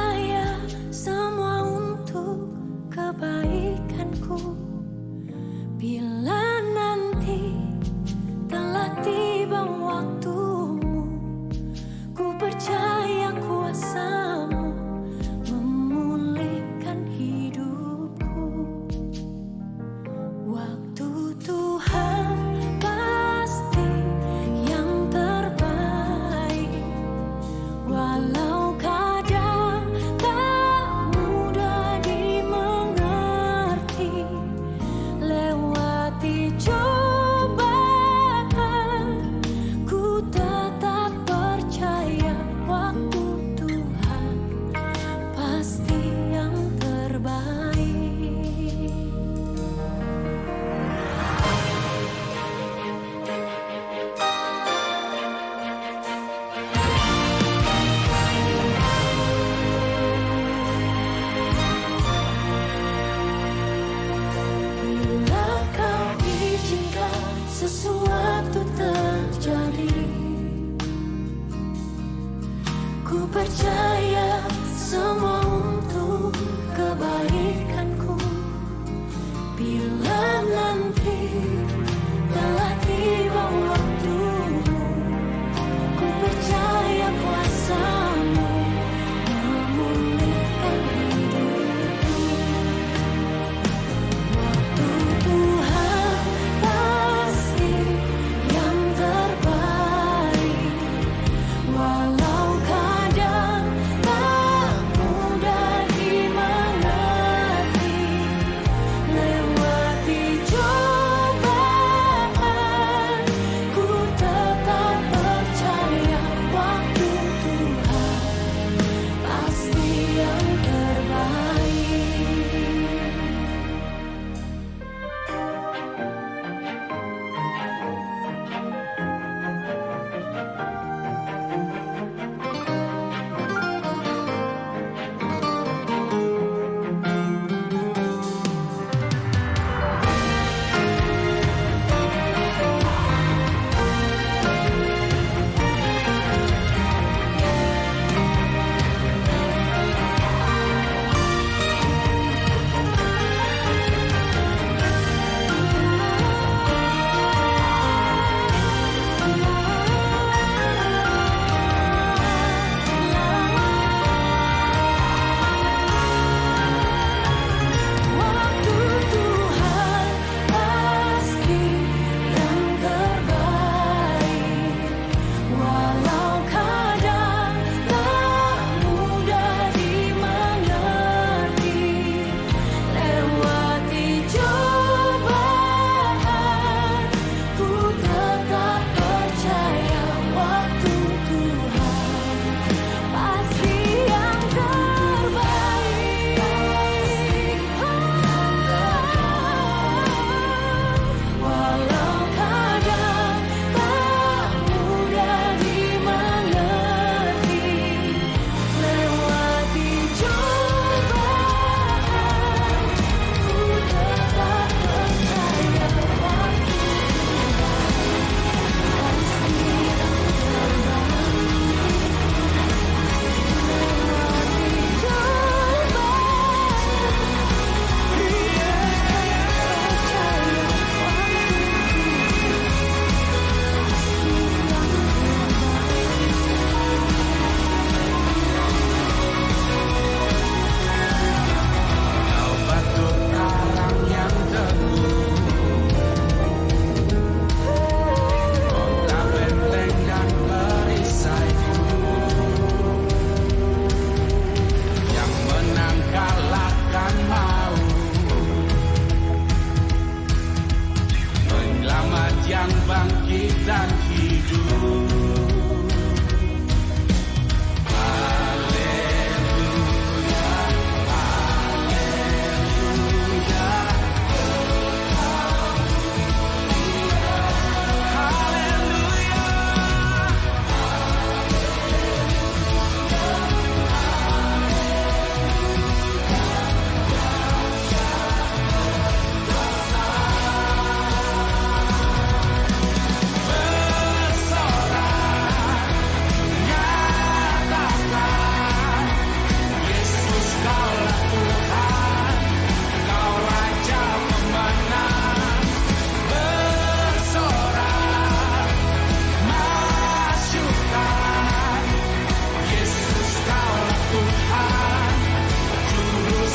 percaya semua untuk kebaikanku. Bila nanti telah tiba waktumu, ku percaya kuasamu memulihkan hidupku. Waktu Tuhan pasti yang terbaik, walau kadang tak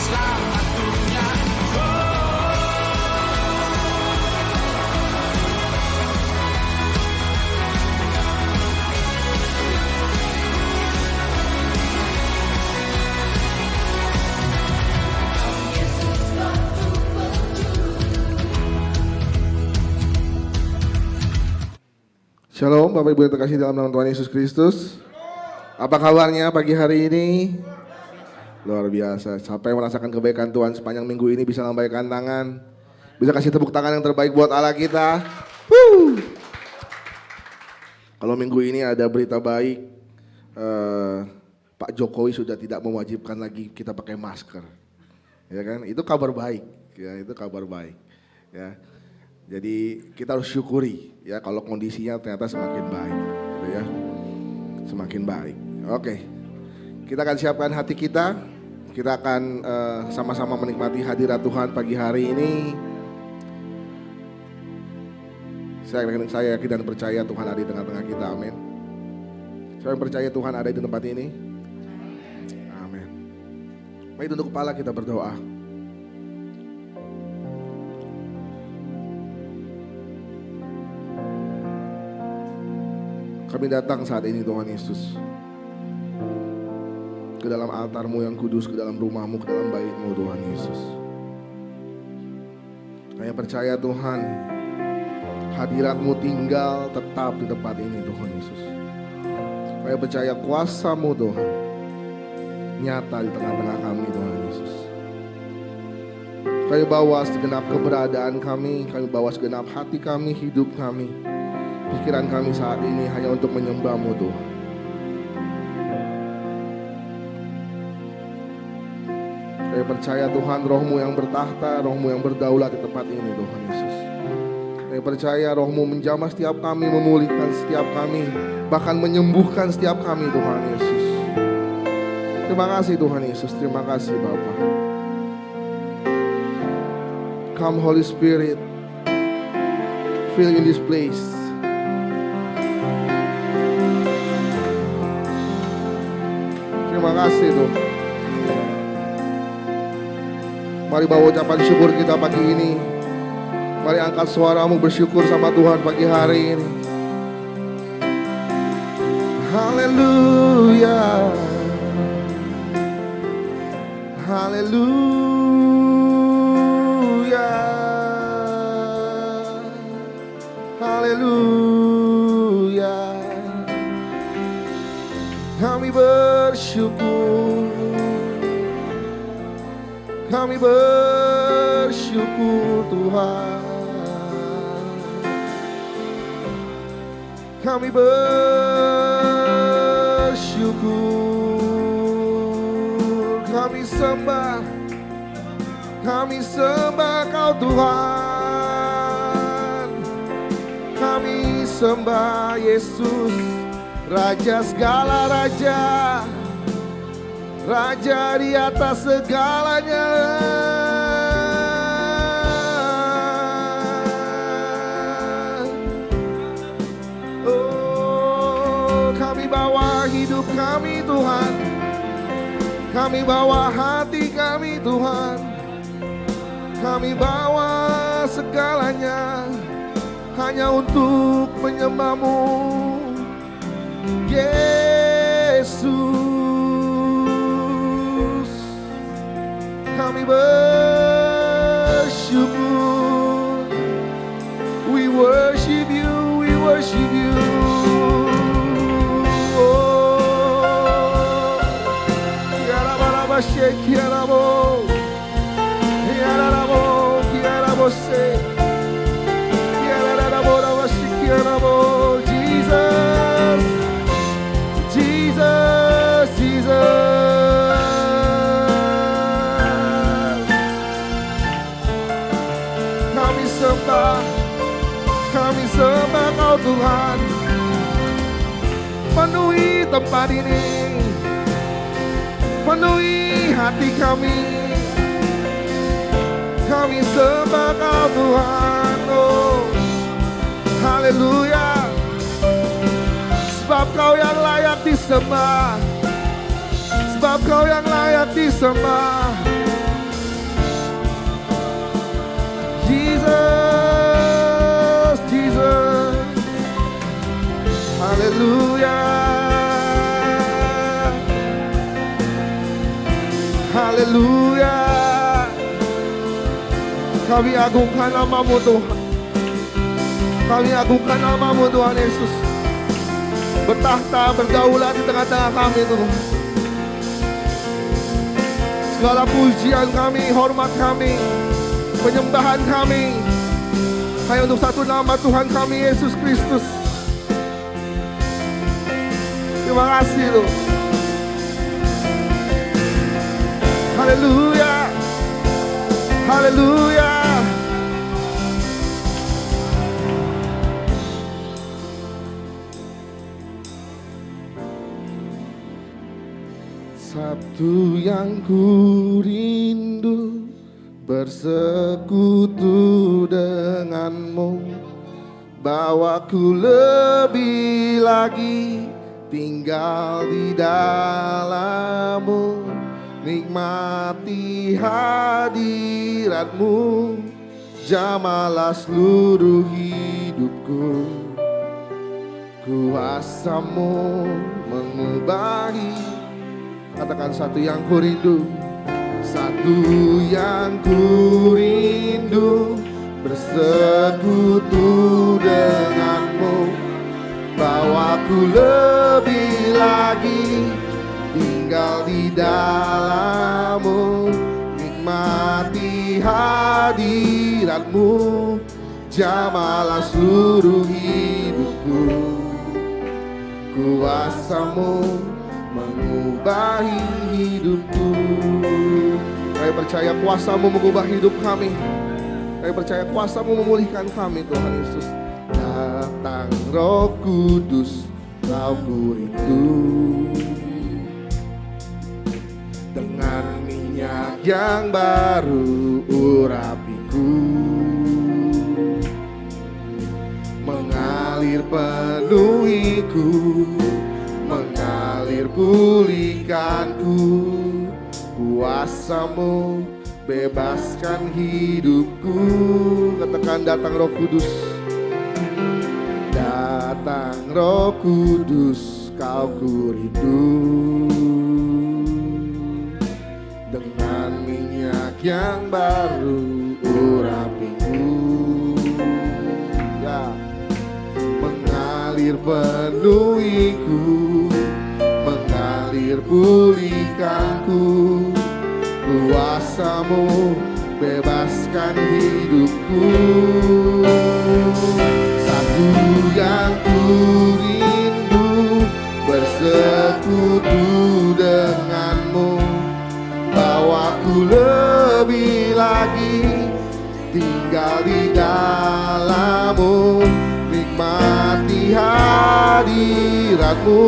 satu-satunya. Shalom Bapak Ibu yang terkasih dalam nama Tuhan Yesus Kristus. Apa kabarnya pagi hari ini? Luar biasa. Siapa yang merasakan kebaikan Tuhan sepanjang minggu ini bisa lambaikan tangan. Bisa kasih tepuk tangan yang terbaik buat Allah kita. Kalau minggu ini ada berita baik, Pak Jokowi sudah tidak mewajibkan lagi kita pakai masker. Ya kan? Itu kabar baik. Ya, itu kabar baik. Ya. Jadi kita harus syukuri ya kalau kondisinya ternyata semakin baik, gitu ya, semakin baik. Oke, kita akan siapkan hati kita akan sama-sama menikmati hadirat Tuhan pagi hari ini. Saya yakin dan percaya Tuhan ada di tengah-tengah kita, amin. Saya percaya Tuhan ada di tempat ini, amin. Mari tunduk kepala kita berdoa. Kami datang saat ini Tuhan Yesus ke dalam altar-Mu yang kudus, ke dalam rumah-Mu, ke dalam bait-Mu Tuhan Yesus. Kami percaya Tuhan hadirat-Mu tinggal tetap di tempat ini Tuhan Yesus. Kami percaya kuasa-Mu Tuhan nyata di tengah-tengah kami Tuhan Yesus. Kami bawa segenap keberadaan kami bawa segenap hati kami, hidup kami, pikiran kami saat ini hanya untuk menyembah-Mu Tuhan. Kami percaya Tuhan Roh-Mu yang bertahta, Roh-Mu yang berdaulat di tempat ini Tuhan Yesus. Kami percaya Roh-Mu menjamah setiap kami, memulihkan setiap kami, bahkan menyembuhkan setiap kami Tuhan Yesus. Terima kasih Tuhan Yesus, terima kasih Bapa. Come Holy Spirit, fill in this place. Terima kasih Tuhan. Mari bawa ucapan syukur kita pagi ini. Mari angkat suaramu bersyukur sama Tuhan pagi hari ini. Haleluya, haleluya, haleluya. Kami bersyukur, kami bersyukur Tuhan. Kami bersyukur, kami sembah Kau Tuhan. Kami sembah Yesus, Raja segala raja, Raja di atas segalanya. Oh, kami bawa hidup kami Tuhan, kami bawa hati kami Tuhan, kami bawa segalanya hanya untuk menyembah-Mu Yesus. Kami bersyukur, we worship you, we worship you. Oh, yarabara shake yarabo, yarabo, yarabo se, yarabo shake yarabo. Jesus, Jesus, Jesus. Kami sembah Kau Tuhan. Penuhi tempat ini, penuhi hati kami. Kami sembah Kau Tuhan. Oh, haleluya. Sebab Kau yang layak disembah, sebab Kau yang layak disembah. Haleluya. Kami agungkan nama-Mu Tuhan. Kami agungkan nama-Mu Tuhan Yesus. Bertahta, berdaulat di tengah-tengah kami Tuhan. Segala pujian kami, hormat kami, penyembahan kami hanya untuk satu nama Tuhan kami, Yesus Kristus. Terima kasih Tuhan. Haleluya. Haleluya. Satu yang ku rindu, bersekutu denganmu, bawaku lebih lagi tinggal di dalammu, nikmati hadiratmu, jamalah seluruh hidupku. Kuasamu mengubahi. Katakan satu yang ku rindu. Satu yang ku rindu, bersekutu denganmu, bawaku lebih lagi tinggal di dalammu, nikmati hadiratmu, jamalah seluruh hidupku. Kuasamu mengubahi hidupku. Kami percaya kuasa-Mu mengubah hidup kami. Kami percaya kuasa-Mu memulihkan kami Tuhan Yesus. Datang Roh Kudus, Kau ku rindu. Dengan minyak yang baru urapiku, mengalir penuhiku, mengalir pulihkanku. Kuasa-Mu bebaskan hidupku. Katakan datang Roh Kudus. Datang Roh Kudus, Kau ku rindu. Dengan minyak yang baru urapiku, ya, mengalir penuhiku, mengalir pulihkanku. Kuasa-Mu bebaskan hidupku. Satu yang ku rindu, bersekutu denganmu, bawaku lebih lagi tinggal di dalammu, nikmati hadiratmu,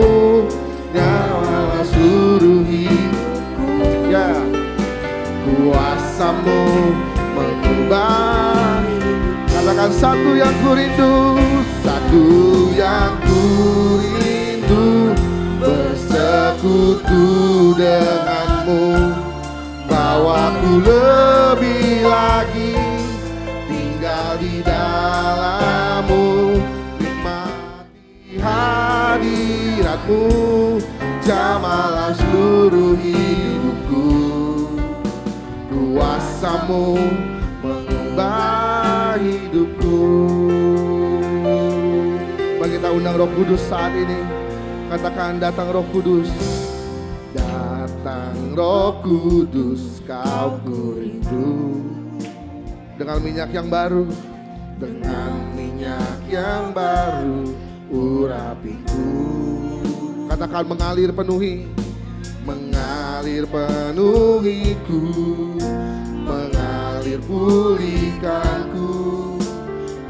nyala seluruh hidupku. Ya, kuasa-Mu mengubah. Katakan satu yang ku rindu, satu yang ku rindu, bersekutu denganmu, bawaku lebih lagi tinggal di dalammu, nikmati hadiratmu, jamalah seluruh hidupku. Kuasa-Mu mengubah hidupku. Mari kita undang Roh Kudus saat ini. Katakan datang Roh Kudus. Datang Roh Kudus, Kau ku rindu. Dengan minyak yang baru, dengan minyak yang baru urapiku. Katakan mengalir penuhi, mengalir penuhiku, mengalir pulihkanku.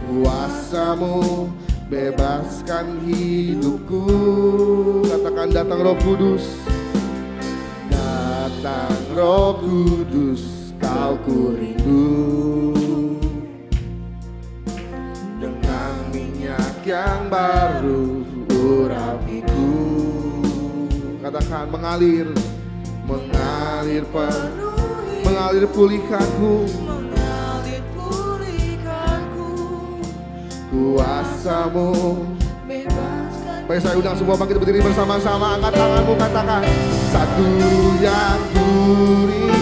Kuasa-Mu bebaskan hidupku. Katakan datang Roh Kudus. Datang Roh Kudus, Kau ku rindu. Dengan minyak yang baru urapiku. Katakan mengalir, mengalir mengalir pulihkanku, mengalir pulihkanku. Kuasa-Mu Bebaskan. Baik, saya undang semua bangkit berdiri bersama-sama. Angkat tanganmu, katakan satu yang ku rindu.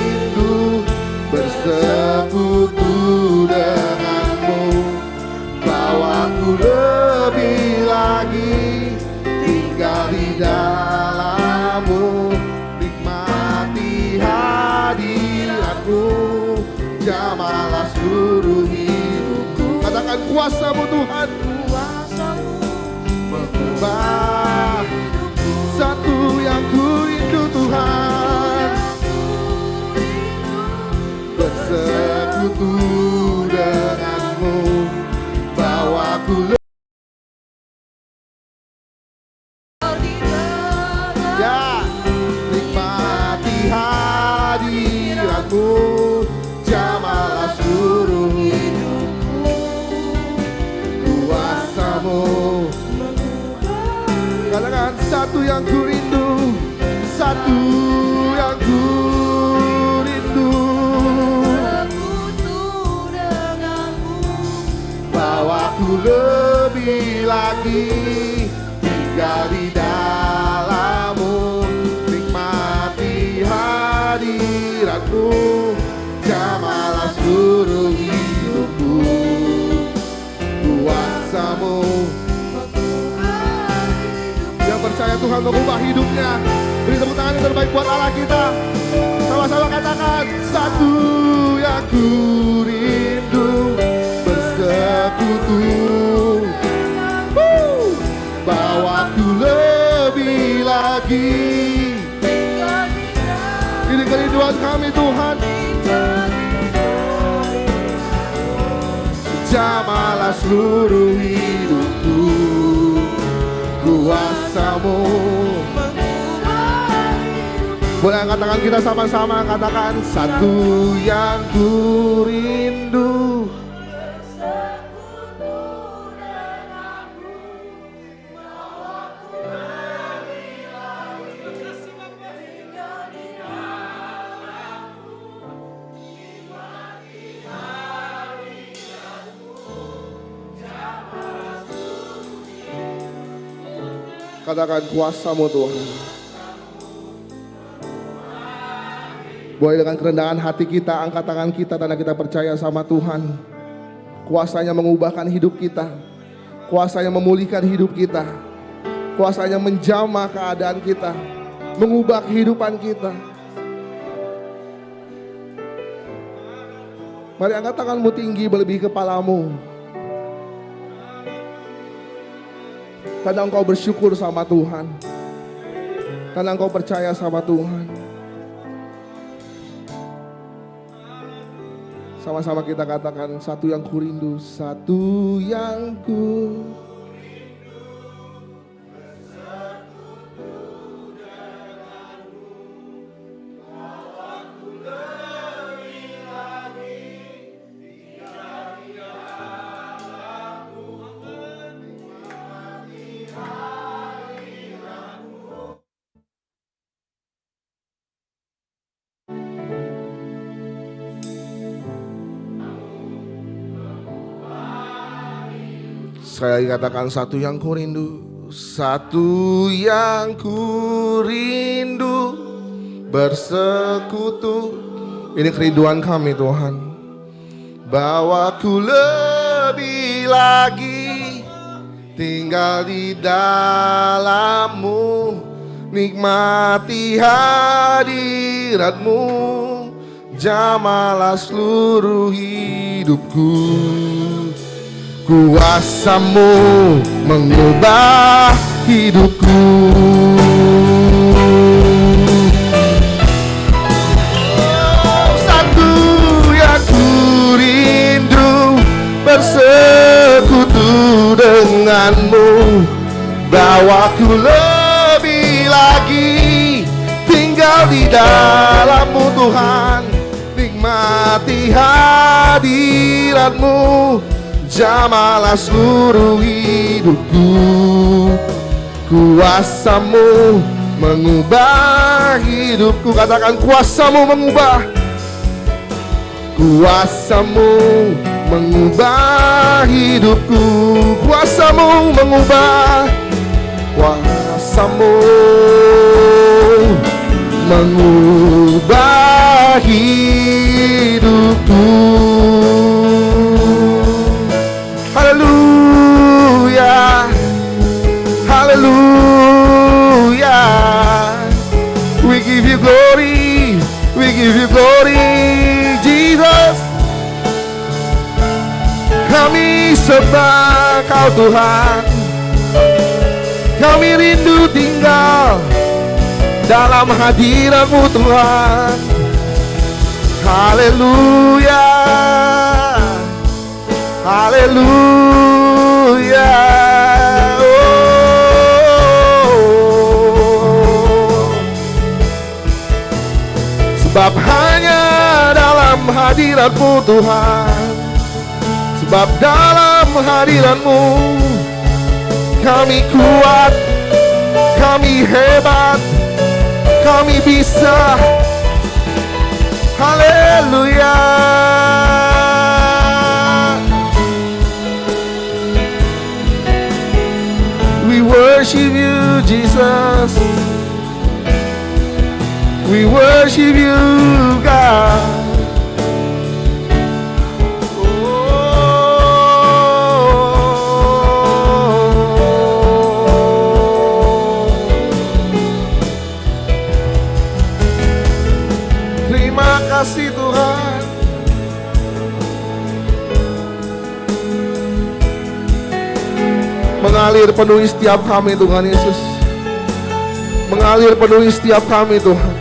kuasa-Mu Tuhan. Kuasa-Mu Mengubah satu yang ku rindu Tuhan. Bersekutu dengan-Mu, bawaku ya, nikmati hadirat-Mu, jamalah seluruh hidupku. Kuasa-Mu, katakan satu yang ku rindu, satu yang ku rindu. Bersekutu denganmu, Bawaku lebih lagi tinggal di dalam-Mu, nikmati hadirat-Mu, jamalah seluruh hidupku. Kuasa-Mu, yang percaya Tuhan mengubah hidupnya, beri tepuk tangan yang terbaik buat Allah kita. Sama-sama katakan, satu yang ku rindu, bersekutu. Bawaku lebih lagi. Ini kerinduan kami Tuhan. Jamalah seluruh hidupku. Kuasa-Mu. Boleh angkat tangan kita sama-sama, katakan, satu yang ku rindu. Katakan, kuasa-Mu Tuhan. Boleh dengan kerendahan hati kita, angkat tangan kita, tanda kita percaya sama Tuhan. Kuasanya mengubahkan hidup kita, kuasanya memulihkan hidup kita, kuasanya menjamah keadaan kita, mengubah kehidupan kita. Mari angkat tanganmu tinggi melebihi kepalamu. Tanda engkau bersyukur sama Tuhan, tanda engkau percaya sama Tuhan. Sama-sama kita katakan, satu yang ku rindu, satu yang ku rindu, bersekutu denganmu, bawaku lebih lagi tinggal di dalam-Mu, nikmati hadirat-Mu. Sekali lagi katakan, satu yang ku rindu, satu yang ku rindu, bersekutu. Ini kerinduan kami Tuhan. Bawaku lebih lagi tinggal di dalam-Mu, nikmati hadirat-Mu, jamalah seluruh hidupku. Kuasa-Mu mengubah hidupku. Satu yang ku rindu, bersekutu dengan-Mu, bawaku lebih lagi tinggal di dalam-Mu Tuhan, nikmati hadirat-Mu, jamalah seluruh hidupku. Kuasa-Mu mengubah hidupku. Katakan, kuasa-Mu mengubah. Kuasa-Mu mengubah hidupku. Kuasa-Mu mengubah. Kuasa-Mu mengubah hidupku. Haleluya, haleluya. We give you glory, we give you glory, Jesus. Kami sembah Kau Tuhan. Kami rindu tinggal dalam hadirat-Mu Tuhan. Haleluya, haleluya. Sebab hanya dalam hadirat-Mu Tuhan, sebab dalam hadirat-Mu kami kuat, kami hebat, kami bisa. Haleluya. We worship You, Jesus. We worship You, God. Terima kasih Tuhan. Mengalir penuhi setiap kami Tuhan Yesus. Mengalir penuhi setiap kami Tuhan.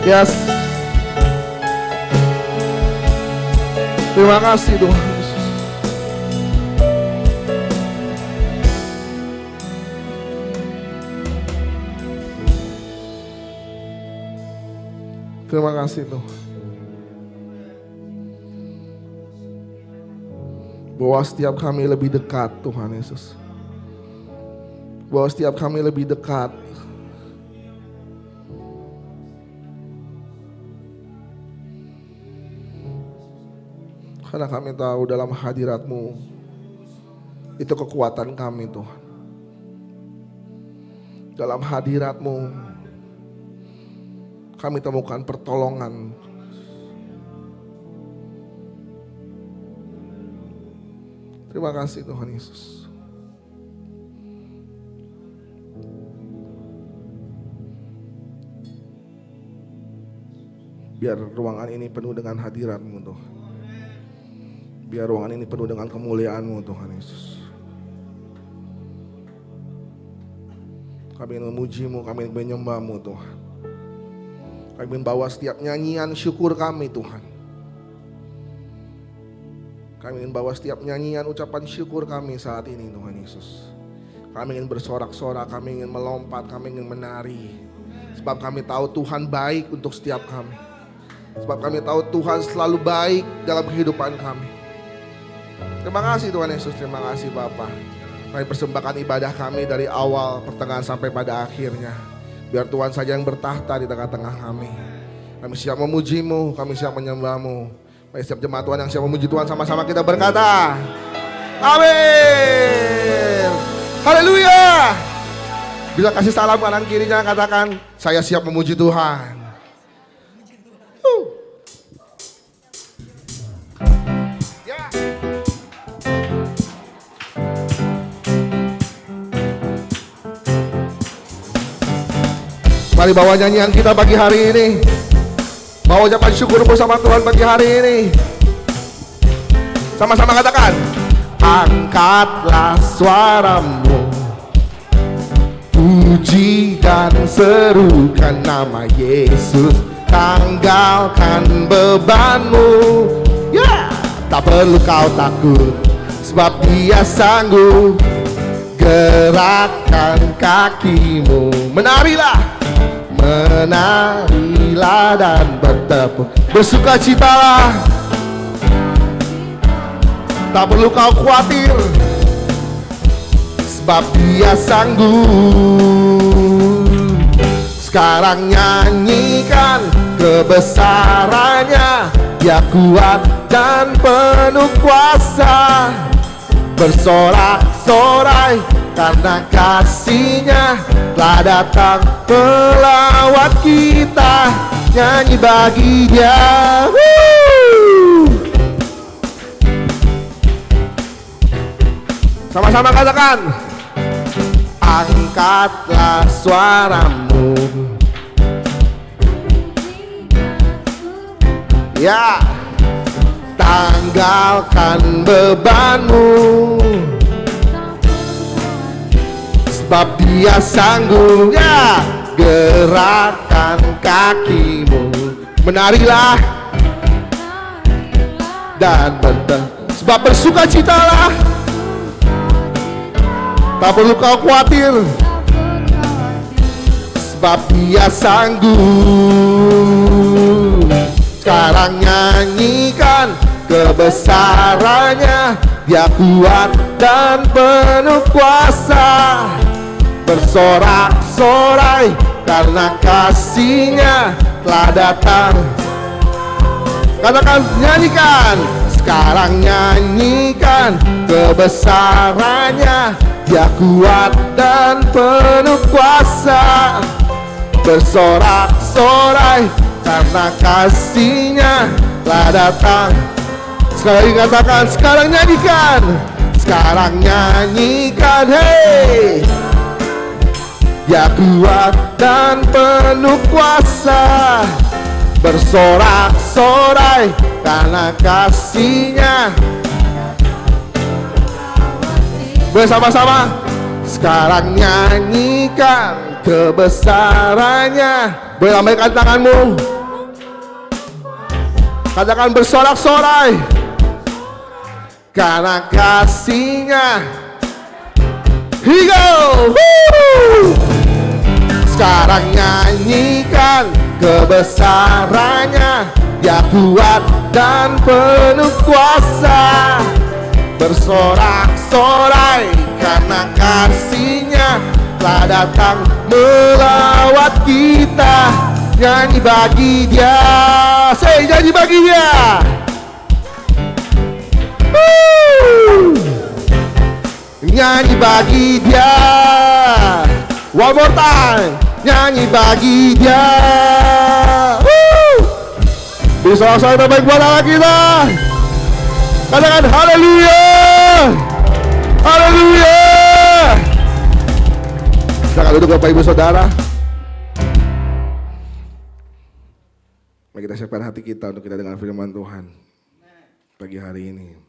Yes. Terima kasih Tuhan Yesus. Terima kasih Tuhan. Bahwa setiap kami lebih dekat Tuhan Yesus. Bahwa setiap kami lebih dekat. Karena kami tahu dalam hadirat-Mu itu kekuatan kami Tuhan. Dalam hadirat-Mu kami temukan pertolongan. Terima kasih Tuhan Yesus. Biar ruangan ini penuh dengan hadirat-Mu Tuhan. Biar ruangan ini penuh dengan kemuliaan-Mu Tuhan Yesus. Kami ingin memuji-Mu, kami ingin menyembah-Mu Tuhan. Kami ingin bawa setiap nyanyian syukur kami Tuhan. Kami ingin bawa setiap nyanyian ucapan syukur kami saat ini Tuhan Yesus. Kami ingin bersorak-sorak, kami ingin melompat, kami ingin menari. Sebab kami tahu Tuhan baik untuk setiap kami. Sebab kami tahu Tuhan selalu baik dalam kehidupan kami. Terima kasih Tuhan Yesus, terima kasih Bapa. Kami persembahkan ibadah kami dari awal, pertengahan sampai pada akhirnya. Biar Tuhan saja yang bertahta di tengah-tengah kami. Kami siap memuji-Mu, kami siap menyembah-Mu. Mari setiap jemaat Tuhan yang siap memuji Tuhan sama-sama kita berkata, amin. Haleluya. Bila kasih salam kanan kirinya katakan, saya siap memuji Tuhan. Mari bawa nyanyian kita pagi hari ini. Bawa ucapan syukur bersama Tuhan pagi hari ini. Sama-sama katakan, angkatlah suaramu, puji dan serukan nama Yesus. Tanggalkan bebanmu, ya, tak perlu kau takut, sebab Dia sanggup. Gerakkan kakimu, menarilah, menarilah dan bertepuk, bersukacitalah. Tak perlu kau khawatir, sebab Dia sanggup. Sekarang nyanyikan kebesarannya, Dia kuat dan penuh kuasa. Bersorak-sorai karena kasih-Nya telah datang melawat kita. Nyanyi bagi Dia. Sama-sama katakan, angkatlah suaramu, ya, tanggalkan bebanmu, sebab Dia sanggup. Ya, gerakkan kakimu, menarilah dan sebab bersukacitalah, tak perlu kau khawatir, sebab Dia sanggup. Sekarang nyanyikan kebesarannya, Dia kuat dan penuh kuasa. Bersorak-sorai karena kasih-Nya telah datang. Katakan, nyanyikan. Sekarang nyanyikan kebesarannya, Dia kuat dan penuh kuasa. Bersorak-sorai karena kasih-Nya telah datang. Sekali katakan, sekarang nyanyikan. Sekarang nyanyikan, hey. Dia kuat dan penuh kuasa. Bersorak-sorai karena kasih-Nya. Bersama-sama. Sekarang nyanyikan kebesarannya. Boleh lambaikan tanganmu. Katakan, bersorak-sorai karena kasih-Nya. Here we go. Woo! Sekarang nyanyikan kebesarannya, Dia kuat dan penuh kuasa. Bersorak-sorai karena kasih-Nya telah datang melawat kita. Nyanyi bagi Dia, say nyanyi bagi Dia. Nyanyi bagi Dia. One more time. Nyanyi bagi Dia. Bisa saya terbaik buat Allah kita. Katakan haleluya. Haleluya. Silakan duduk Bapak Ibu Saudara. Mari kita siapkan hati kita untuk kita dengar firman Tuhan pagi hari ini.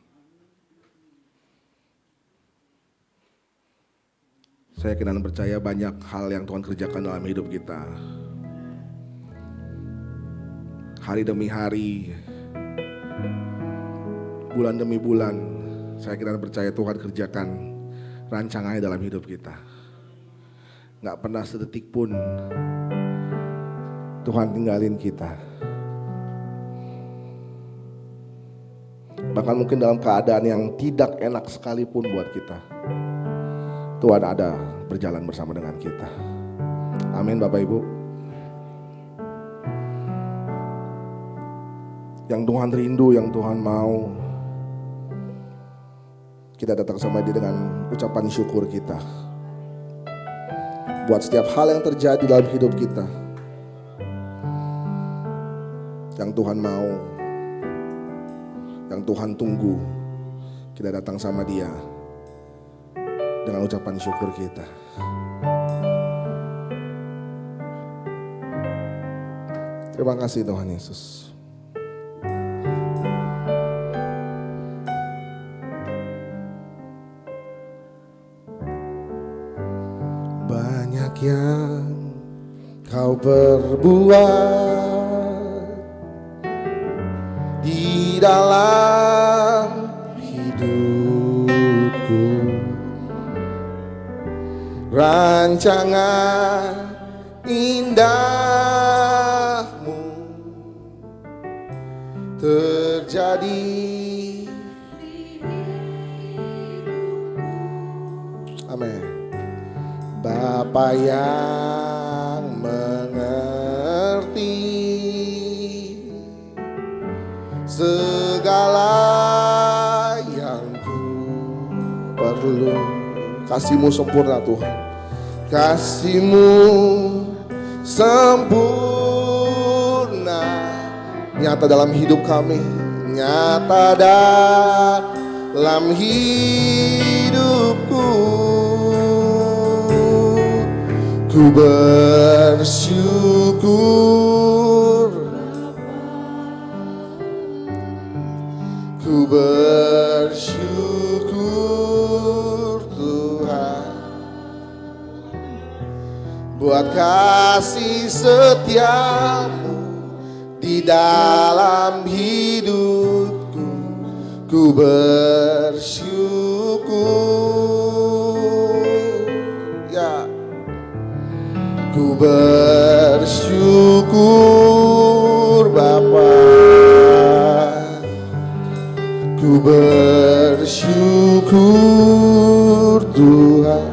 Saya yakin dan percaya banyak hal yang Tuhan kerjakan dalam hidup kita. Hari demi hari, bulan demi bulan, saya yakin dan percaya Tuhan kerjakan rancangannya dalam hidup kita. Gak pernah sedetik pun Tuhan tinggalin kita. Bahkan mungkin dalam keadaan yang tidak enak sekalipun buat kita, Tuhan ada berjalan bersama dengan kita. Amin Bapak Ibu. Yang Tuhan rindu, yang Tuhan mau, kita datang sama Dia dengan ucapan syukur kita buat setiap hal yang terjadi dalam hidup kita. Yang Tuhan mau, yang Tuhan tunggu, kita datang sama Dia dengan ucapan syukur kita. Terima kasih Tuhan Yesus. Banyak yang Kau perbuat di dalam hidupku. Rancangan indahmu terjadi. Amin. Bapa yang mengerti segala yang ku perlu. Kasih-Mu sempurna Tuhan. Kasih-Mu sempurna nyata dalam hidup kami, nyata dalam hidupku. Ku bersyukur buat kasih setiamu di dalam hidupku. Ku bersyukur, ya, ku bersyukur Bapa, ku bersyukur Tuhan,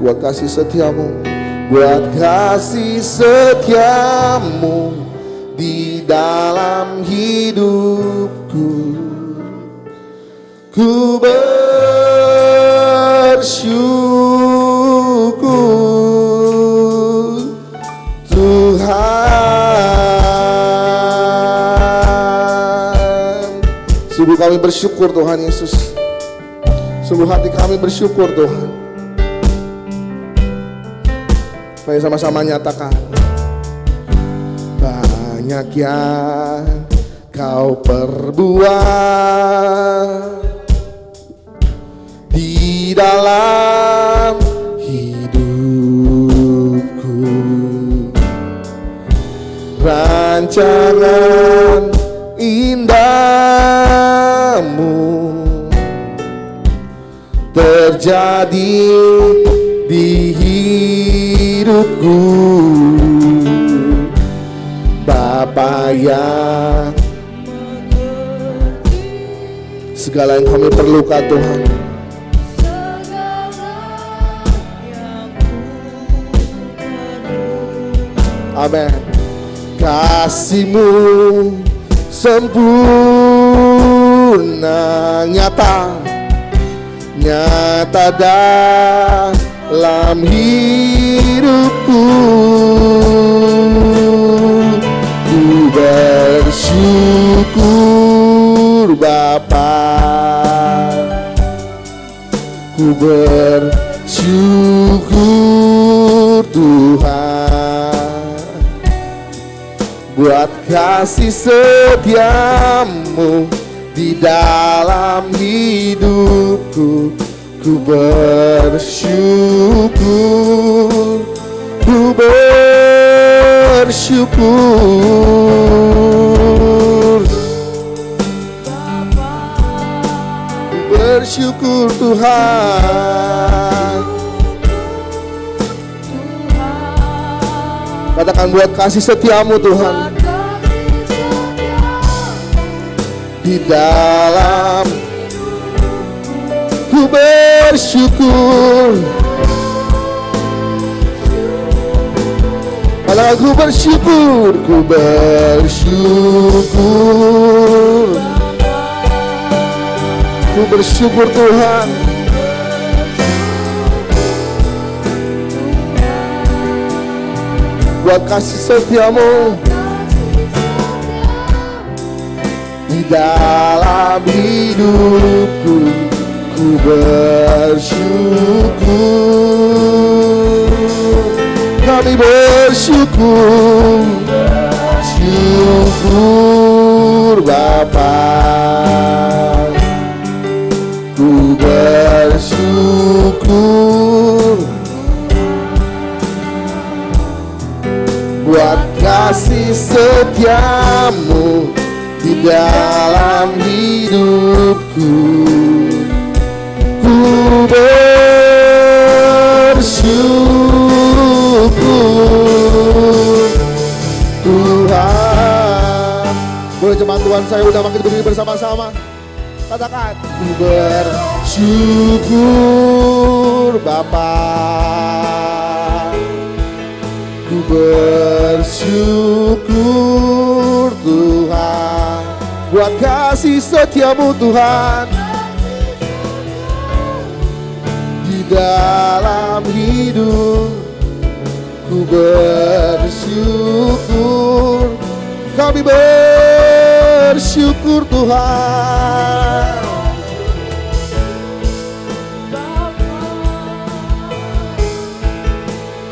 buat kasih setiamu, buat kasih setiamu di dalam hidupku. Ku bersyukur Tuhan. Sungguh kami bersyukur Tuhan Yesus. Sungguh hati kami bersyukur Tuhan. Mari sama-sama nyatakan. Banyak yang kau perbuat di dalam hidupku, rancangan indahmu terjadi di hidupku. Bapa yang segala yang kami perlukan Tuhan, amin. Kasih-Mu sempurna, nyata dalam hidupku. Ku bersyukur Bapa, ku bersyukur Tuhan, buat kasih setiamu di dalam hidupku. Ku bersyukur, ku bersyukur, ku bersyukur Tuhan. Katakan buat kasih setiamu Tuhan di dalam. Ku bersyukur, malah ku bersyukur, ku bersyukur, ku bersyukur Tuhan. Buat kasih setiamu di dalam hidupku. Ku bersyukur, kami bersyukur, syukur Bapa. Ku bersyukur buat kasih setiamu di dalam hidupku. Ku bersyukur Tuhan. Boleh jemaat Tuhan saya udah makin berdiri bersama-sama. Katakan, ku bersyukur Bapa, ku bersyukur Tuhan, buat kasih setiamu Tuhan di dalam hidup. Ku bersyukur, kami bersyukur Tuhan.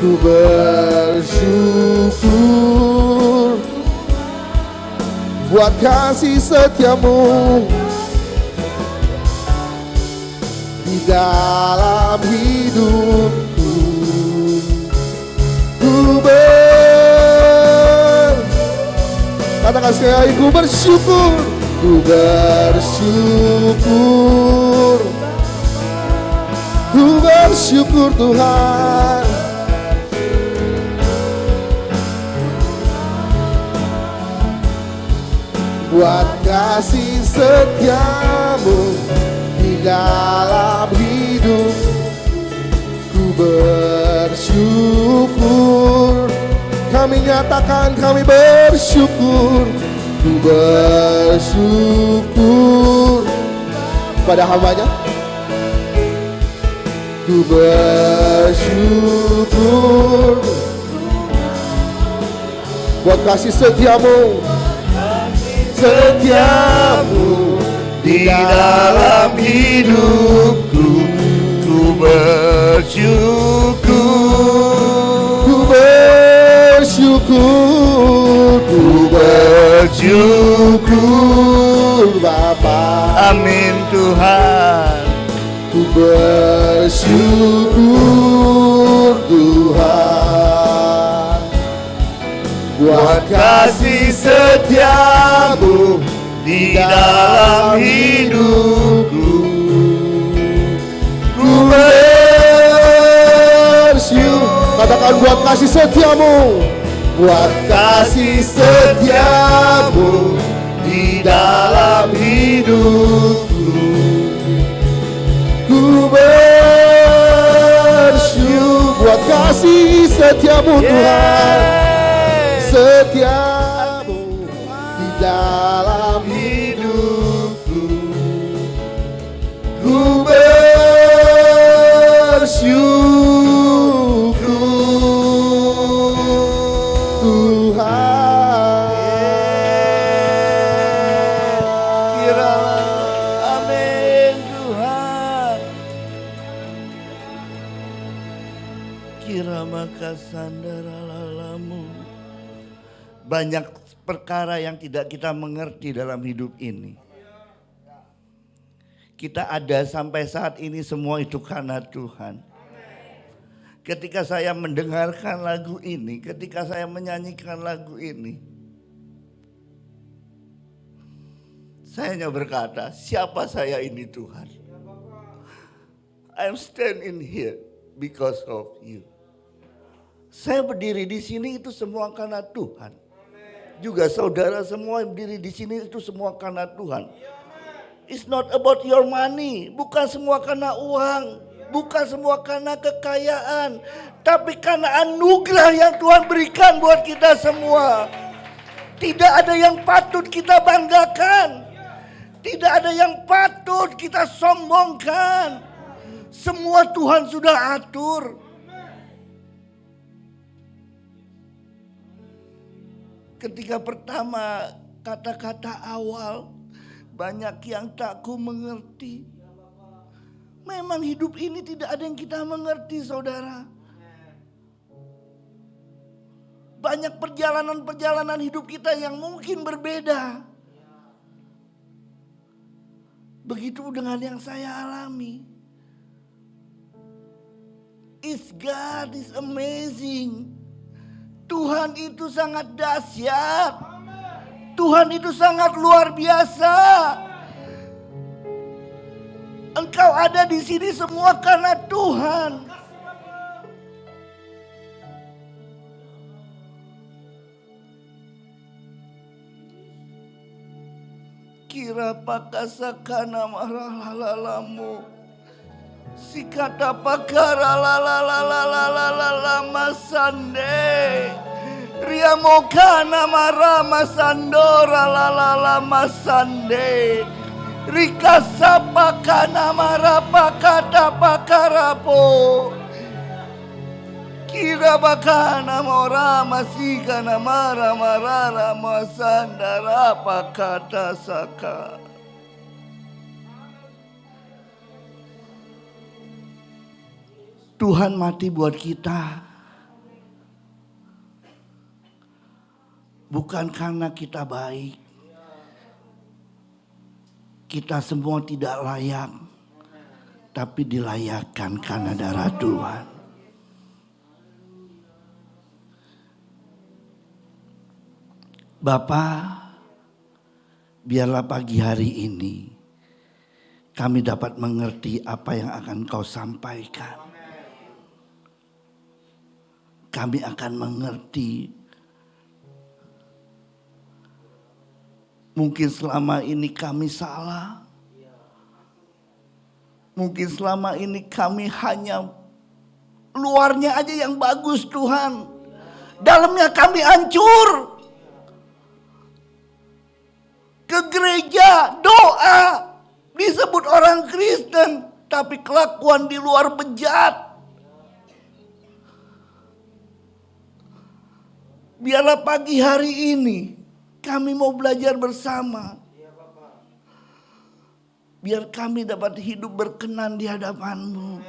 Ku bersyukur buat kasih setiamu di dalam hidupku. Katakan sekali lagi, ku bersyukur. Ku bersyukur. Ku bersyukur Tuhan. Buat kasih setiamu di dalam hidup. Ku bersyukur. Kami nyatakan kami bersyukur. Ku bersyukur pada hambanya. Ku bersyukur buat kasih setiamu, setiamu di dalam hidupku. Ku bersyukur. Ku bersyukur. Ku bersyukur Bapa. Amin Tuhan. Ku bersyukur Tuhan buat kasih setiamu di dalam hidupku. Ku bersyukur. Katakan buat kasih setiamu. Buat kasih setiamu di dalam hidupku. Ku bersyukur buat kasih setiamu Tuhan. Setiamu di dalam hidupku. Ku bersyukur Tuhan. Kiralah amin Tuhan. Kira maka sandaralalamu. Banyak perkara yang tidak kita mengerti dalam hidup ini. Kita ada sampai saat ini semua itu karena Tuhan. Ketika saya mendengarkan lagu ini, ketika saya menyanyikan lagu ini, saya hanya berkata, siapa saya ini Tuhan? I'm standing here because of you. Saya berdiri di sini itu semua karena Tuhan. Juga saudara semua yang berdiri di sini itu semua karena Tuhan. It's not about your money, bukan semua karena uang, bukan semua karena kekayaan, tapi karena anugerah yang Tuhan berikan buat kita semua. Tidak ada yang patut kita banggakan, tidak ada yang patut kita sombongkan. Semua Tuhan sudah atur. Ketika pertama kata-kata awal, banyak yang tak ku mengerti. Memang hidup ini tidak ada yang kita mengerti, saudara. Banyak perjalanan-perjalanan hidup kita yang mungkin berbeda. Begitu dengan yang saya alami. God is amazing. Tuhan itu sangat dahsyat. Tuhan itu sangat luar biasa. Engkau ada di sini semua karena Tuhan. Kira pakasakana maralalalalamu. Sikata pakara lalalalalalalama sande. Riamokana marama sandora lalalama sande. Rika sapakana marapakata pakarapo. Kira bakana morama sikana mara marara masandara pakata saka. Tuhan mati buat kita. Bukan karena kita baik. Kita semua tidak layak. Tapi dilayakkan karena darah Tuhan. Bapa, biarlah pagi hari ini kami dapat mengerti apa yang akan Kau sampaikan. Kami akan mengerti. Mungkin selama ini kami salah. Mungkin selama ini kami hanya luarnya aja yang bagus Tuhan. Dalamnya kami hancur. Ke gereja, doa, disebut orang Kristen, tapi kelakuan di luar bejat. Biarlah pagi hari ini kami mau belajar bersama. Biar kami dapat hidup berkenan di hadapan-Mu.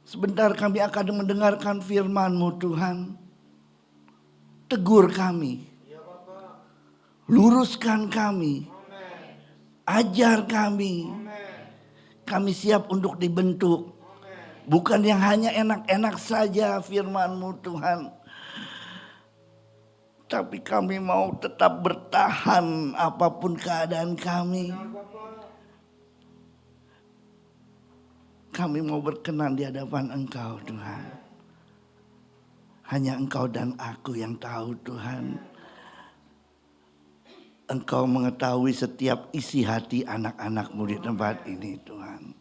Sebentar kami akan mendengarkan firman-Mu Tuhan. Tegur kami. Luruskan kami. Ajar kami. Kami siap untuk dibentuk. Bukan yang hanya enak-enak saja firman-Mu Tuhan. Tapi kami mau tetap bertahan apapun keadaan kami. Kami mau berkenan di hadapan Engkau Tuhan. Hanya Engkau dan aku yang tahu Tuhan. Engkau mengetahui setiap isi hati anak-anak-Mu di tempat ini Tuhan.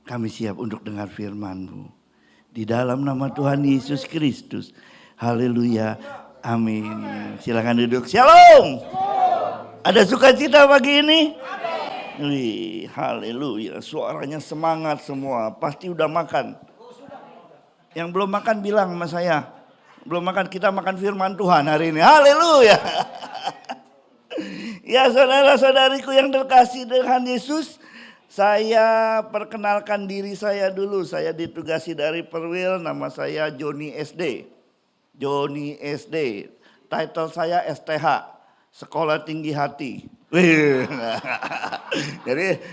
Kami siap untuk dengar firman-Mu. Di dalam nama Tuhan Yesus Kristus. Haleluya. Amin. Silakan duduk. Shalom. Ada sukacita pagi ini? Wih, haleluya. Suaranya semangat semua. Pasti udah makan. Yang belum makan bilang sama saya. Belum makan, kita makan firman Tuhan hari ini. Haleluya. Ya saudara-saudariku yang terkasih dengan Yesus. Saya perkenalkan diri saya dulu. Saya ditugasi dari Perwil. Nama saya Joni SD. Joni SD. Title saya STH. Sekolah Tinggi Hati. Jadi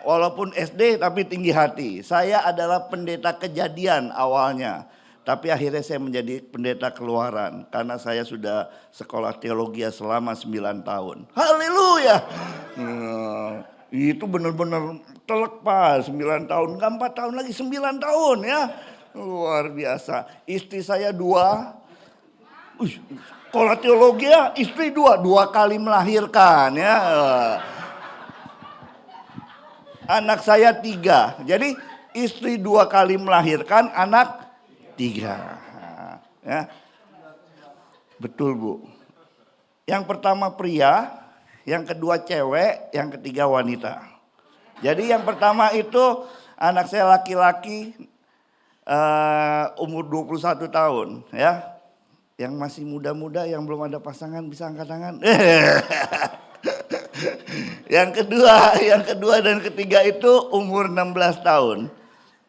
walaupun SD tapi tinggi hati. Saya adalah pendeta Kejadian awalnya. Tapi akhirnya saya menjadi pendeta Keluaran. Karena saya sudah sekolah teologi selama 9 tahun. Haleluya. Itu benar-benar telak Pak. 9 tahun. Enggak 4 tahun lagi. 9 tahun ya. Luar biasa. Istri saya 2. Sekolah teologi ya. Istri 2 kali melahirkan ya. Anak saya 3. Jadi istri 2 kali melahirkan. Anak 3. Ya. Betul Bu. Yang pertama pria. Yang kedua cewek. Yang ketiga wanita. Jadi yang pertama itu anak saya laki-laki. Umur 21 tahun ya. Yang masih muda-muda yang belum ada pasangan bisa angkat tangan. Yang kedua dan ketiga itu umur 16 tahun.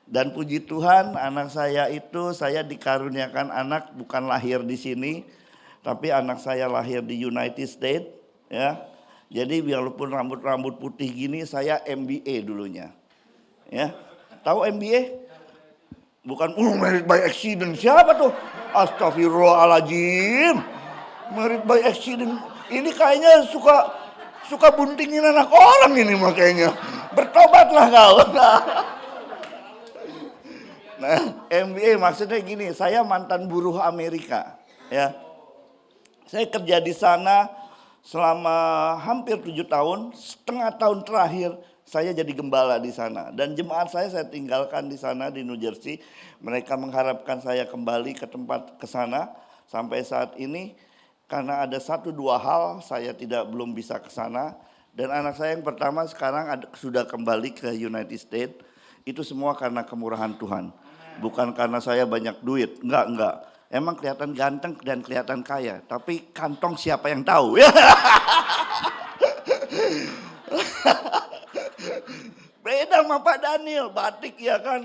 Dan puji Tuhan anak saya itu saya dikaruniakan anak bukan lahir di sini. Tapi anak saya lahir di United States ya. Jadi walaupun rambut putih gini saya MBA dulunya. Ya. Tahu MBA? Bukan married by accident. Siapa tuh? Astagfirullahaladzim. Married by accident. Ini kayaknya suka buntingin anak orang ini makanya. Bertobatlah kau. Nah, MBA maksudnya gini. Saya mantan buruh Amerika. Ya. Saya kerja di sana selama hampir 7 tahun. Setengah tahun terakhir. Saya jadi gembala di sana dan jemaat saya tinggalkan di sana di New Jersey. Mereka mengharapkan saya kembali ke tempat ke sana sampai saat ini karena ada 1-2 hal saya belum bisa ke sana dan anak saya yang pertama sekarang sudah kembali ke United States. Itu semua karena kemurahan Tuhan. Bukan karena saya banyak duit. Enggak. Emang kelihatan ganteng dan kelihatan kaya, tapi kantong siapa yang tahu ya. Beda sama Pak Daniel, batik ya kan,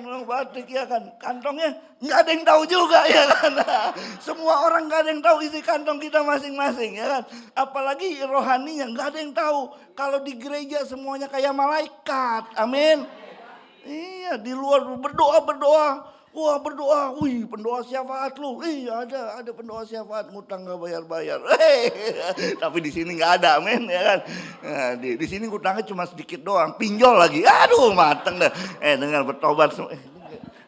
kantongnya nggak ada yang tahu juga ya kan. Semua orang nggak ada yang tahu isi kantong kita masing-masing ya kan. Apalagi rohaninya nggak ada yang tahu. Kalau di gereja semuanya kayak malaikat, amin. Iya di luar berdoa, Wah berdoa, wih pendoa syafaat lu, ada pendoa syafaat ngutang nggak bayar-bayar. Tapi di sini nggak ada men ya kan. Nah, di sini ngutangnya cuma sedikit doang, pinjol lagi, aduh mateng dah. Dengan bertobat,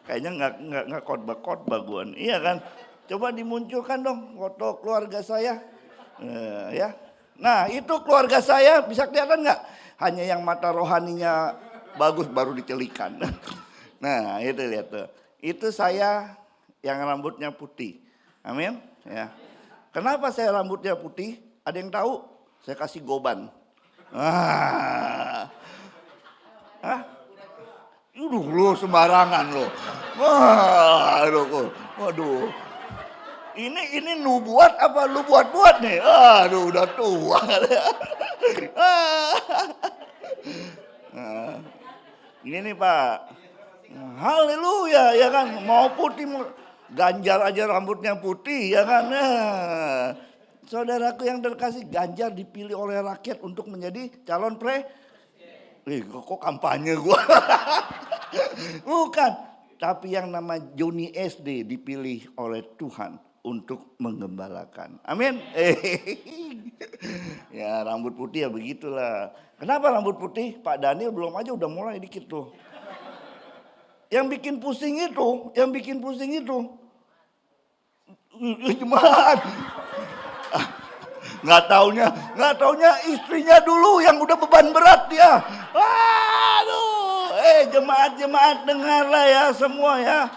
kayaknya nggak khotbah gua, iya kan. Coba dimunculkan dong foto keluarga saya, ya. Nah itu keluarga saya bisa kelihatan nggak? Hanya yang mata rohaninya bagus baru dicelikan. Nah itu lihat tuh. Itu saya yang rambutnya putih. Amin. Ya. Kenapa saya rambutnya putih? Ada yang tahu? Saya kasih goban. Hah? Aduh lu sembarangan lo. Waduh. Ini lu buat apa lu buat nih? Aduh udah tua. Ini nih Pak. Haleluya ya kan, mau putih mau Ganjar aja rambutnya putih ya kan. Saudaraku yang terkasih, Ganjar dipilih oleh rakyat untuk menjadi calon kok kampanye gua. Bukan, tapi yang nama Joni SD dipilih oleh Tuhan untuk menggembalakan. Amin. Ya rambut putih ya begitulah. Kenapa rambut putih? Pak Daniel belum aja udah mulai dikit tuh. Yang bikin pusing itu jemaat. Nggak taunya istrinya dulu yang udah beban berat dia. Aduh, jemaat dengarlah ya semua ya.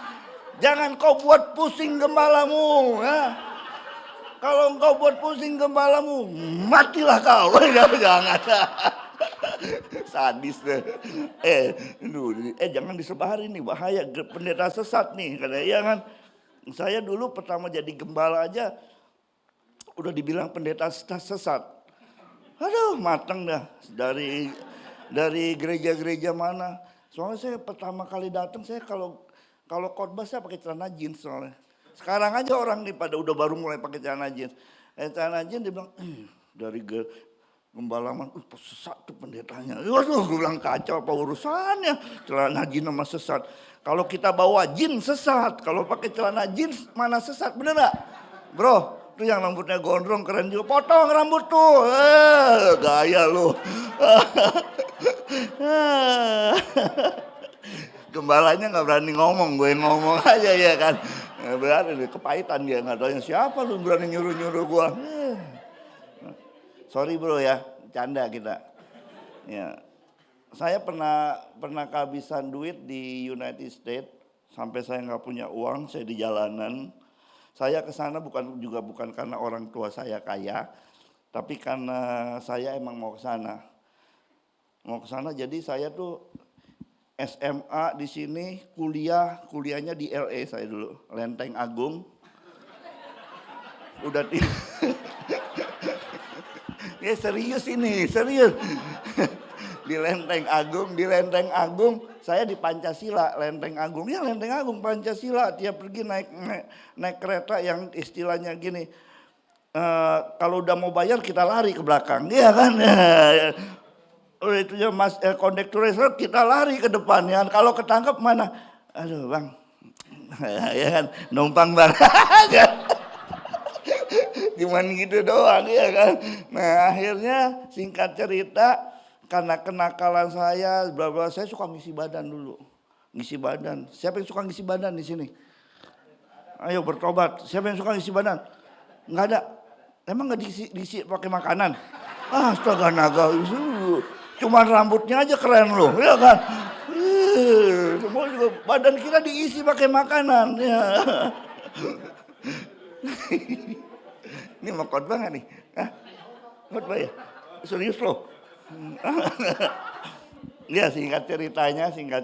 Jangan kau buat pusing gembalamu ya. Kalau engkau buat pusing gembalamu, matilah kau. Jangan. Sadis deh. Jangan disebarin nih, bahaya pendeta sesat nih. Karena ya kan, saya dulu pertama jadi gembala aja udah dibilang pendeta sesat. Aduh, mateng dah dari gereja-gereja mana. Soalnya saya pertama kali datang saya kalau khotbah saya pakai celana jeans soalnya. Sekarang aja orang nih pada udah baru mulai pakai celana jeans. Celana jeans dia bilang dari gembalaman, sesat tuh pendetanya. Waduh, gue bilang kacau apa urusannya celana jeans sama sesat. Kalau kita bawa jeans sesat, kalau pakai celana jeans mana sesat, bener gak? Bro, tuh yang rambutnya gondrong keren juga, potong rambut tuh, gaya lu. Gembalanya nggak berani ngomong, gue ngomong aja ya kan. Berarti kepahitan dia, nggak tahu siapa lu berani nyuruh gue. Sorry bro ya, canda kita. Ya, saya pernah kehabisan duit di United States sampai saya nggak punya uang, saya di jalanan. Saya ke sana bukan karena orang tua saya kaya, tapi karena saya emang mau ke sana. Jadi saya tuh SMA di sini, kuliahnya di LA saya dulu, Lenteng Agung. Udah ya serius. Di Lenteng Agung, saya di Pancasila, Lenteng Agung Pancasila. Tiap pergi naik kereta yang istilahnya gini, kalau udah mau bayar kita lari ke belakang, iya kan? Itu ya mas kondekturnya kita lari ke depan ya. Kalau ketangkep mana? Aduh bang, ya kan numpang bang. Cuman gitu doang ya kan. Nah akhirnya singkat cerita karena kenakalan saya, saya suka ngisi badan dulu. Siapa yang suka ngisi badan di sini? Ayo bertobat. Siapa yang suka ngisi badan? Nggak ada. Emang nggak diisi pakai makanan? Astaga naga. Cuman rambutnya aja keren loh, ya kan? Semua juga badan kita diisi pakai makanan. Ya. Ini mau khotbah nggak nih? Khotbah ya? Serius loh? Ya singkat cerita ya 92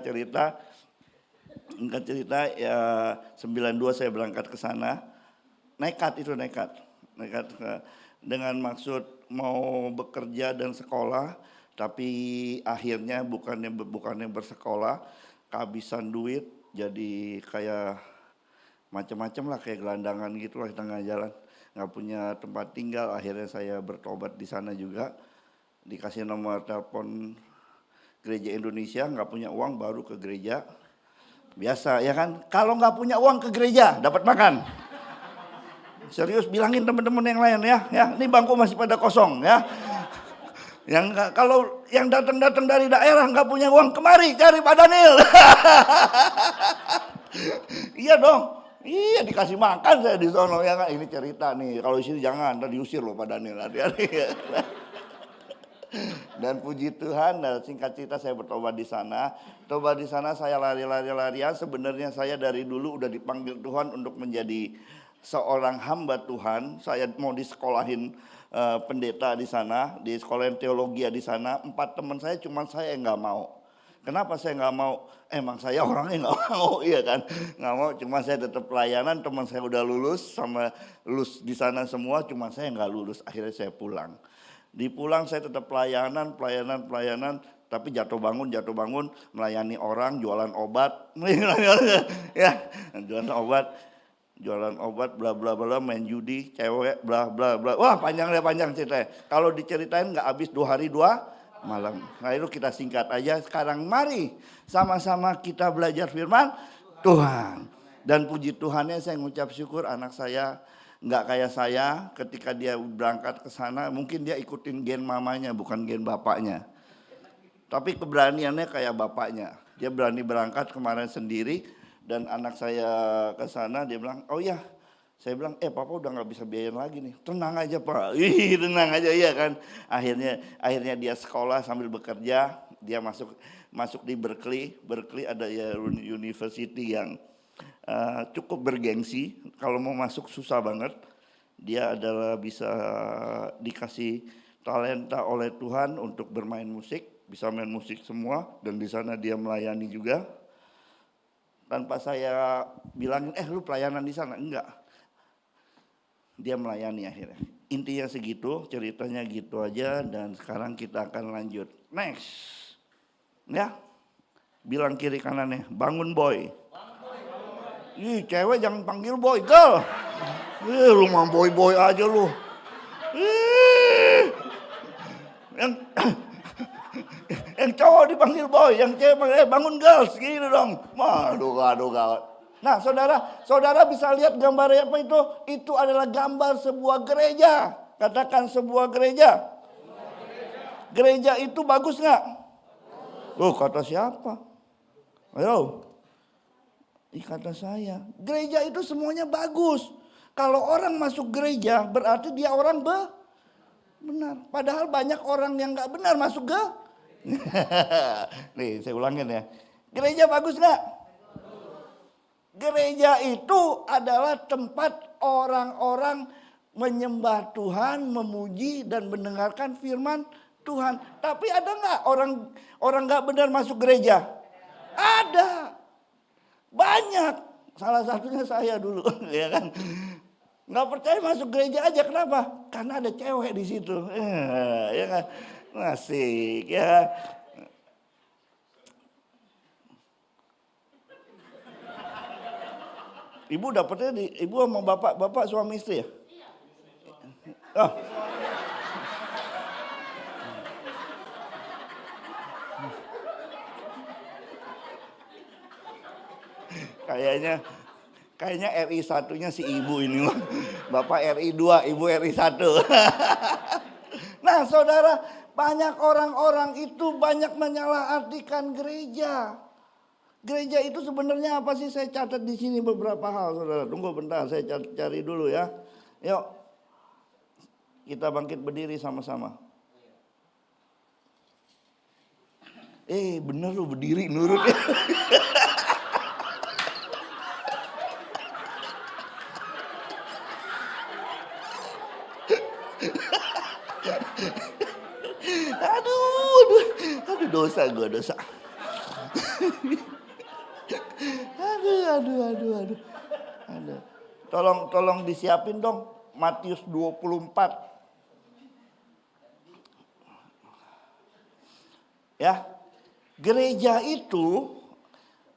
saya berangkat ke sana. Nekat dengan maksud mau bekerja dan sekolah. Tapi akhirnya bukannya bersekolah, kehabisan duit, jadi kayak macam-macam lah, kayak gelandangan gitu lah di tengah jalan, nggak punya tempat tinggal. Akhirnya saya bertobat di sana juga, dikasih nomor telepon gereja Indonesia, nggak punya uang baru ke gereja. Biasa ya kan, kalau nggak punya uang ke gereja dapat makan. Serius, bilangin teman-teman yang lain ya, ini bangku masih pada kosong ya. Kalau yang datang-datang dari daerah nggak punya uang, kemari cari Pak Daniel. Iya dong, iya dikasih makan saya di sono ya kan. Ini cerita nih, kalau di sini jangan, ntar diusir loh Pak Daniel. Dan puji Tuhan, singkat cerita saya bertobat di sana. Tobat di sana saya larian. Sebenarnya saya dari dulu udah dipanggil Tuhan untuk menjadi seorang hamba Tuhan. Saya mau disekolahin pendeta di sana, di sekolahin teologi di sana. 4 teman saya, cuman saya nggak mau. Kenapa saya nggak mau? Emang saya orangnya nggak mau, iya kan? Nggak mau, cuma saya tetap pelayanan. Teman saya udah lulus di sana semua, cuma saya nggak lulus. Akhirnya saya pulang. Di pulang saya tetap pelayanan, tapi jatuh bangun melayani orang, jualan obat, ya, jualan obat, bla bla bla, main judi, cewek, bla bla bla. Wah panjang ceritanya. Kalau diceritain nggak habis 2 hari 2 malam. Nah itu kita singkat aja. Sekarang mari sama-sama kita belajar firman Tuhan. Dan puji Tuhannya saya ngucap syukur anak saya nggak kayak saya, ketika dia berangkat ke sana, mungkin dia ikutin gen mamanya, bukan gen bapaknya. Tapi keberaniannya kayak bapaknya. Dia berani berangkat kemarin sendiri, dan anak saya ke sana, dia bilang, oh ya, saya bilang, papa udah nggak bisa biayain lagi nih. Tenang aja Pak, tenang aja iya kan. Akhirnya dia sekolah sambil bekerja, dia masuk di Berkeley. Berkeley ada ya university yang cukup bergengsi. Kalau mau masuk susah banget. Dia adalah bisa dikasih talenta oleh Tuhan untuk bermain musik, bisa main musik semua, dan di sana dia melayani juga. Tanpa saya bilangin, lu pelayanan di sana, enggak. Dia melayani akhirnya. Intinya segitu, ceritanya gitu aja, dan sekarang kita akan lanjut. Next. Ya. Bilang kiri kanannya, bangun boy. Ih, cewek jangan panggil boy, girl. Lu mah boy aja lu. Yang cowok dipanggil boy, yang cewek panggil bangun girls, gitu dong. Aduh gawat. Nah, saudara bisa lihat gambarnya apa itu? Itu adalah gambar sebuah gereja. Katakan sebuah gereja. Gereja itu bagus nggak? Oh, kata siapa? Ayo. Kata saya, gereja itu semuanya bagus. Kalau orang masuk gereja berarti dia orang benar. Padahal banyak orang yang gak benar masuk ke. Nih saya ulangin ya. Gereja bagus gak? Gereja itu adalah tempat orang-orang menyembah Tuhan, memuji dan mendengarkan firman Tuhan. Tapi ada gak orang gak benar masuk gereja? Ada. Banyak, salah satunya saya dulu, ya kan. Nggak percaya masuk gereja aja, kenapa? Karena ada cewek di situ, ya kan. Asik, ya. Ibu dapetnya ibu sama bapak suami istri ya? Oh. Kayaknya RI 1-nya si ibu ini. Bapak RI 2, ibu RI 1. Nah saudara, banyak orang-orang itu banyak menyalahartikan gereja. Gereja itu sebenarnya apa sih? Saya catat di sini beberapa hal, saudara. Tunggu bentar, saya cari dulu ya. Yuk, kita bangkit berdiri sama-sama. Bener lu berdiri nurut ya. Aduh dosa gue. Aduh. Tolong disiapin dong Matius 24. Ya. Gereja itu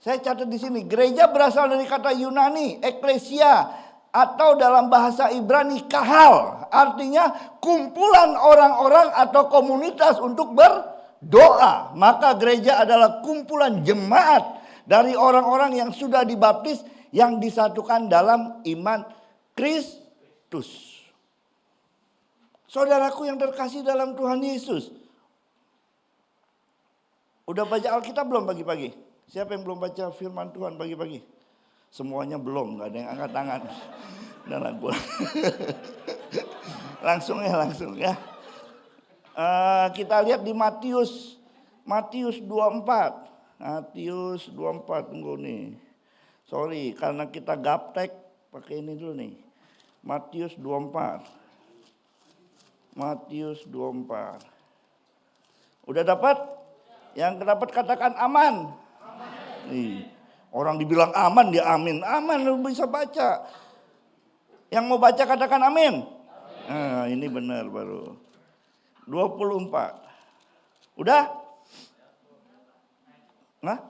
saya catat di sini, gereja berasal dari kata Yunani, eklesia, atau dalam bahasa Ibrani kahal, artinya kumpulan orang-orang atau komunitas untuk berdoa. Maka gereja adalah kumpulan jemaat dari orang-orang yang sudah dibaptis, yang disatukan dalam iman Kristus. Saudaraku yang terkasih dalam Tuhan Yesus. Udah baca Alkitab belum pagi-pagi? Siapa yang belum baca firman Tuhan pagi-pagi? Semuanya belum, gak ada yang angkat tangan. Dan aku langsung ya. Kita lihat di Matius 24. Matius 24, tunggu nih. Sorry, karena kita gaptek, pakai ini dulu nih. Matius 24. Matius 24. Udah dapat? Yang dapat katakan aman. Nih, orang dibilang aman, dia amin. Aman, lu bisa baca. Yang mau baca katakan amin. Nah, ini benar baru. 24. Udah? Nah?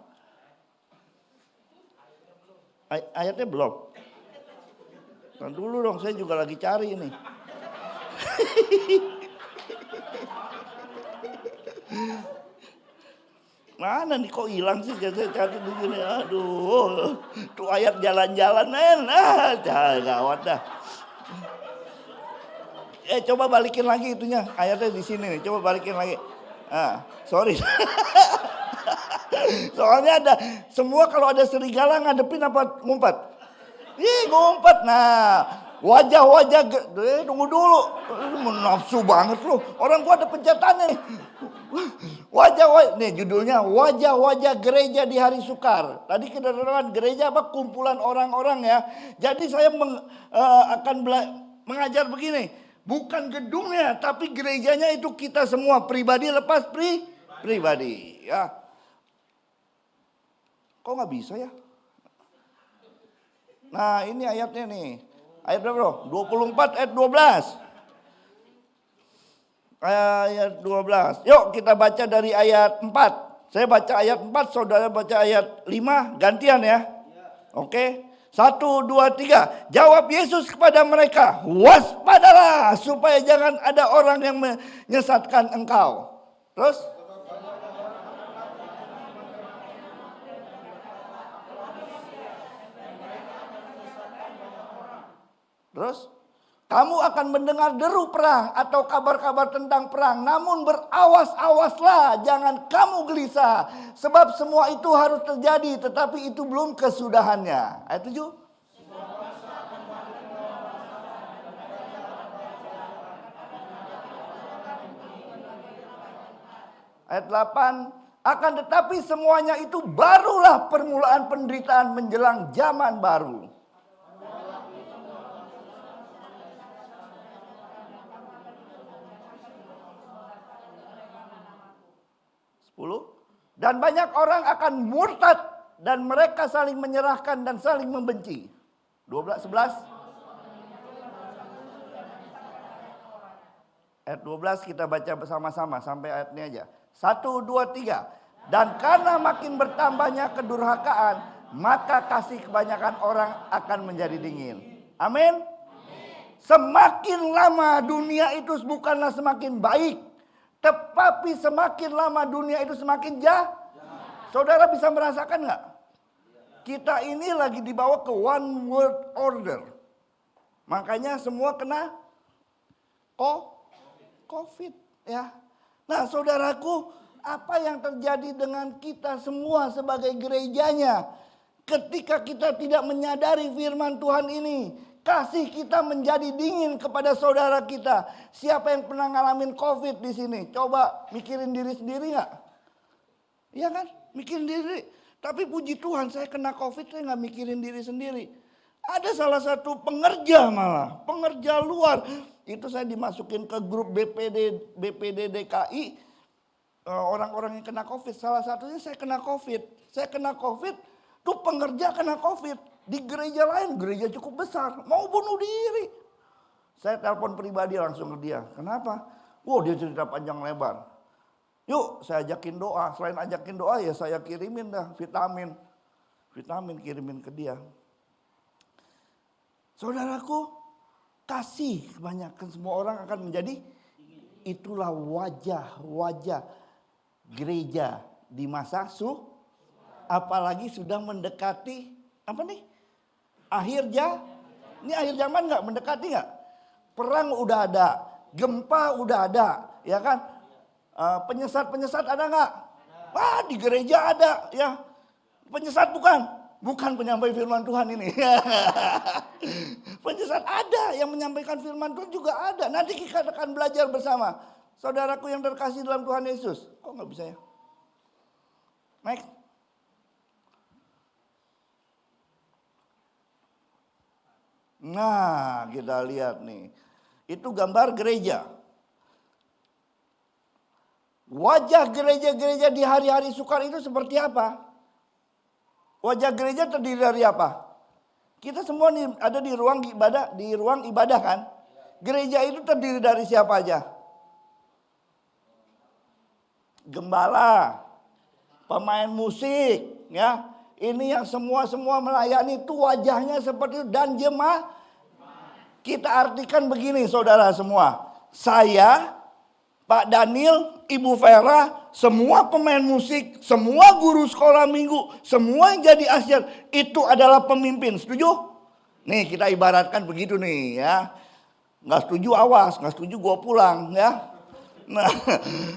Ayatnya belum? Nah, dulu dong, saya juga lagi cari ini. Mana nih kok hilang sih, saya cari begini. Aduh, tuh ayat jalan-jalan gawat dah. Coba balikin lagi itunya, ayatnya di sini nih, coba balikin lagi. Sorry. Soalnya ada, semua kalau ada serigala ngadepin apa ngumpet? Ngumpet. Nah, wajah-wajah, tunggu dulu. Nafsu banget lu. Orang gua ada pencetannya. Wajah-wajah, nih judulnya wajah-wajah gereja di hari sukar. Tadi kita dengarkan gereja apa? Kumpulan orang-orang ya. Jadi saya akan mengajar begini. Bukan gedungnya, tapi gerejanya itu kita semua. Pribadi lepas pribadi. Ya. Kok nggak bisa ya? Nah ini ayatnya nih. Ayat berapa bro? 24 ayat 12. Ayat 12. Yuk kita baca dari ayat 4. Saya baca ayat 4, saudara baca ayat 5. Gantian ya. Oke. 1, 2, 3. Jawab Yesus kepada mereka. Waspadalah supaya jangan ada orang yang menyesatkan engkau. Terus? Terus? Kamu akan mendengar deru perang atau kabar-kabar tentang perang. Namun berawas-awaslah, jangan kamu gelisah. Sebab semua itu harus terjadi, tetapi itu belum kesudahannya. Ayat 7. Ayat 8. Akan tetapi semuanya itu barulah permulaan penderitaan menjelang zaman baru. 10. Dan banyak orang akan murtad dan mereka saling menyerahkan dan saling membenci. 12, 11. Ayat 12 kita baca bersama-sama sampai ayat ini aja. 1, 2, 3. Dan karena makin bertambahnya kedurhakaan, maka kasih kebanyakan orang akan menjadi dingin. Amin. Semakin lama dunia itu bukanlah semakin baik, tetapi semakin lama dunia itu semakin jahat. Saudara bisa merasakan nggak? Kita ini lagi dibawa ke one world order. Makanya semua kena COVID ya. Nah saudaraku, apa yang terjadi dengan kita semua sebagai gerejanya? Ketika kita tidak menyadari firman Tuhan ini, kasih kita menjadi dingin kepada saudara kita. Siapa yang pernah ngalamin COVID di sini? Coba mikirin diri sendiri nggak? Iya kan? Mikirin diri. Tapi puji Tuhan saya kena COVID, saya nggak mikirin diri sendiri. Ada salah satu pengerja malah, pengerja luar. Itu saya dimasukin ke grup BPD DKI. Orang-orang yang kena COVID. Salah satunya saya kena COVID. Saya kena COVID, tuh pengerja kena COVID. Di gereja lain, gereja cukup besar, mau bunuh diri. Saya telepon pribadi langsung ke dia. Kenapa? Wow, dia cerita panjang lebar. Yuk, saya ajakin doa. Selain ajakin doa, ya saya kirimin dah vitamin. Vitamin kirimin ke dia. Saudaraku, kasih kebanyakan semua orang akan menjadi. Itulah wajah-wajah gereja di masa Apalagi sudah mendekati apa nih? Ini akhir zaman nggak? Mendekati nggak? Perang udah ada, gempa udah ada, ya kan? Penyesat ada nggak? Wah, di gereja ada, ya. Penyesat bukan penyampai firman Tuhan ini. Penyesat ada, yang menyampaikan firman Tuhan juga ada. Nanti kita akan belajar bersama. Saudaraku yang terkasih dalam Tuhan Yesus. Kok nggak bisa ya? Next. Nah, kita lihat nih. Itu gambar gereja. Wajah gereja-gereja di hari-hari sukar itu seperti apa? Wajah gereja terdiri dari apa? Kita semua nih ada di ruang ibadah kan? Gereja itu terdiri dari siapa aja? Gembala, pemain musik, ya. Ini yang semua melayani itu wajahnya seperti itu, dan jemaah. Kita artikan begini saudara semua. Saya, Pak Daniel, Ibu Vera, semua pemain musik, semua guru sekolah minggu, semua yang jadi asian itu adalah pemimpin. Setuju? Nih kita ibaratkan begitu nih ya. Nggak setuju awas, nggak setuju gua pulang ya. Nah,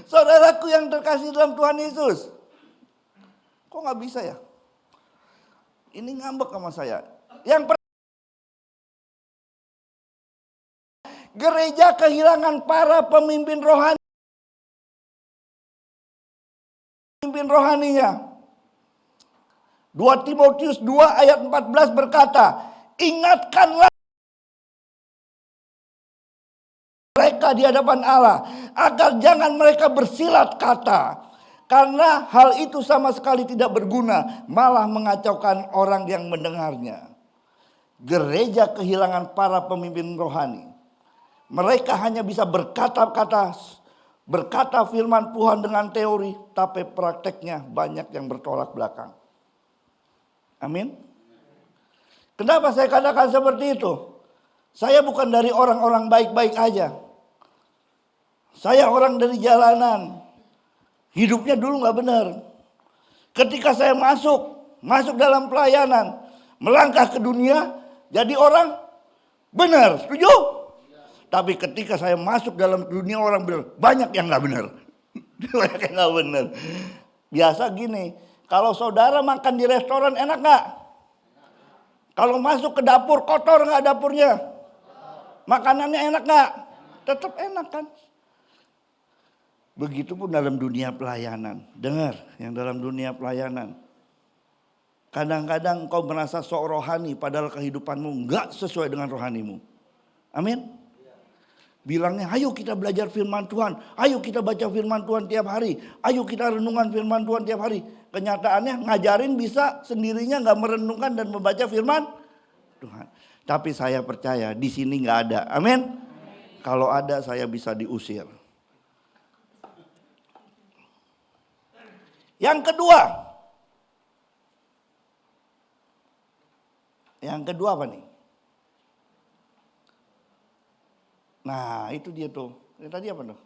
saudaraku yang terkasih dalam Tuhan Yesus. Kok nggak bisa ya? Ini ngambek sama saya. Gereja kehilangan para pemimpin rohaninya. 2 Timotius 2 ayat 14 berkata, ingatkanlah mereka di hadapan Allah agar jangan mereka bersilat kata. Karena hal itu sama sekali tidak berguna, malah mengacaukan orang yang mendengarnya. Gereja kehilangan para pemimpin rohani. Mereka hanya bisa berkata firman Tuhan dengan teori, tapi prakteknya banyak yang bertolak belakang. Amin. Kenapa saya katakan seperti itu? Saya bukan dari orang-orang baik-baik aja. Saya orang dari jalanan. Hidupnya dulu gak benar. Ketika saya masuk dalam pelayanan, melangkah ke dunia, jadi orang benar, setuju? Tapi ketika saya masuk dalam dunia orang benar, banyak yang gak benar. Banyak yang gak benar. Biasa gini, kalau saudara makan di restoran enak gak? Kalau masuk ke dapur kotor gak dapurnya? Makanannya enak gak? Tetap enak kan? Begitupun dalam dunia pelayanan. Dengar, yang dalam dunia pelayanan. Kadang-kadang kau merasa sok rohani padahal kehidupanmu enggak sesuai dengan rohanimu. Amin. Bilangnya, ayo kita belajar firman Tuhan. Ayo kita baca firman Tuhan tiap hari. Ayo kita renungan firman Tuhan tiap hari. Kenyataannya ngajarin bisa sendirinya enggak merenungkan dan membaca firman Tuhan. Tapi saya percaya di sini enggak ada. Amin. Kalau ada saya bisa diusir. Yang kedua apa nih? Nah itu dia tuh. Yang tadi apa tuh?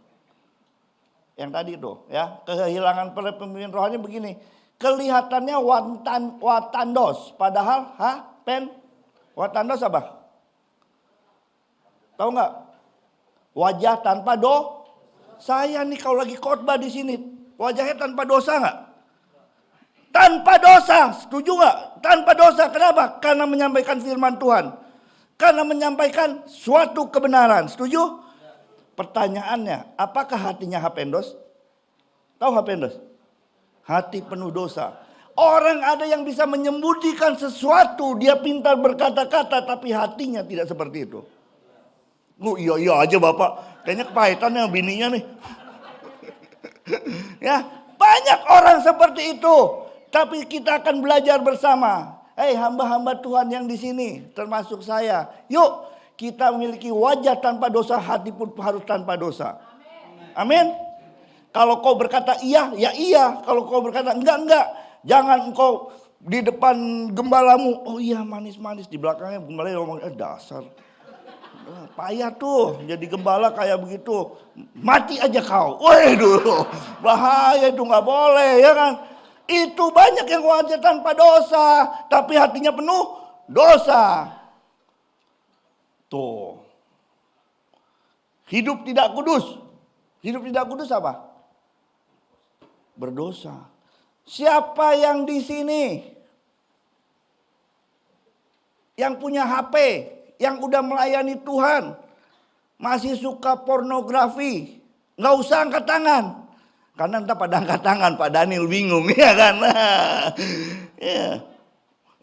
Yang tadi tuh ya. Kehilangan pemimpin rohani begini. Kelihatannya watandos. Padahal watandos apa? Tahu nggak? Wajah tanpa Saya nih kalau lagi khotbah di sini. Wajahnya tanpa dosa nggak? Tanpa dosa, setuju nggak? Tanpa dosa, kenapa? Karena menyampaikan firman Tuhan. Karena menyampaikan suatu kebenaran, setuju? Pertanyaannya, apakah hatinya hapendos? Tahu hapendos? Hati penuh dosa. Orang ada yang bisa menyembunyikan sesuatu, dia pintar berkata-kata, tapi hatinya tidak seperti itu. Iya aja bapak, kayaknya kepahitan ya bininya nih. Ya, banyak orang seperti itu. Tapi kita akan belajar bersama. Hamba-hamba Tuhan yang di sini, termasuk saya. Yuk, kita memiliki wajah tanpa dosa, hati pun harus tanpa dosa. Amin. Kalau kau berkata iya, ya iya. Kalau kau berkata enggak. Jangan engkau di depan gembalamu, oh iya manis-manis. Di belakangnya gembalanya ngomong, dasar. Payah tuh jadi gembala kayak begitu. Mati aja kau. Waduh, bahaya itu, nggak boleh ya kan. Itu banyak yang wajar tanpa dosa, tapi hatinya penuh dosa. Tuh. Hidup tidak kudus. Hidup tidak kudus apa? Berdosa. Siapa yang di sini yang punya HP, yang udah melayani Tuhan, masih suka pornografi, nggak usah angkat tangan. Karena entah pada angkat tangan, Pak Daniel bingung ya kan. Ya.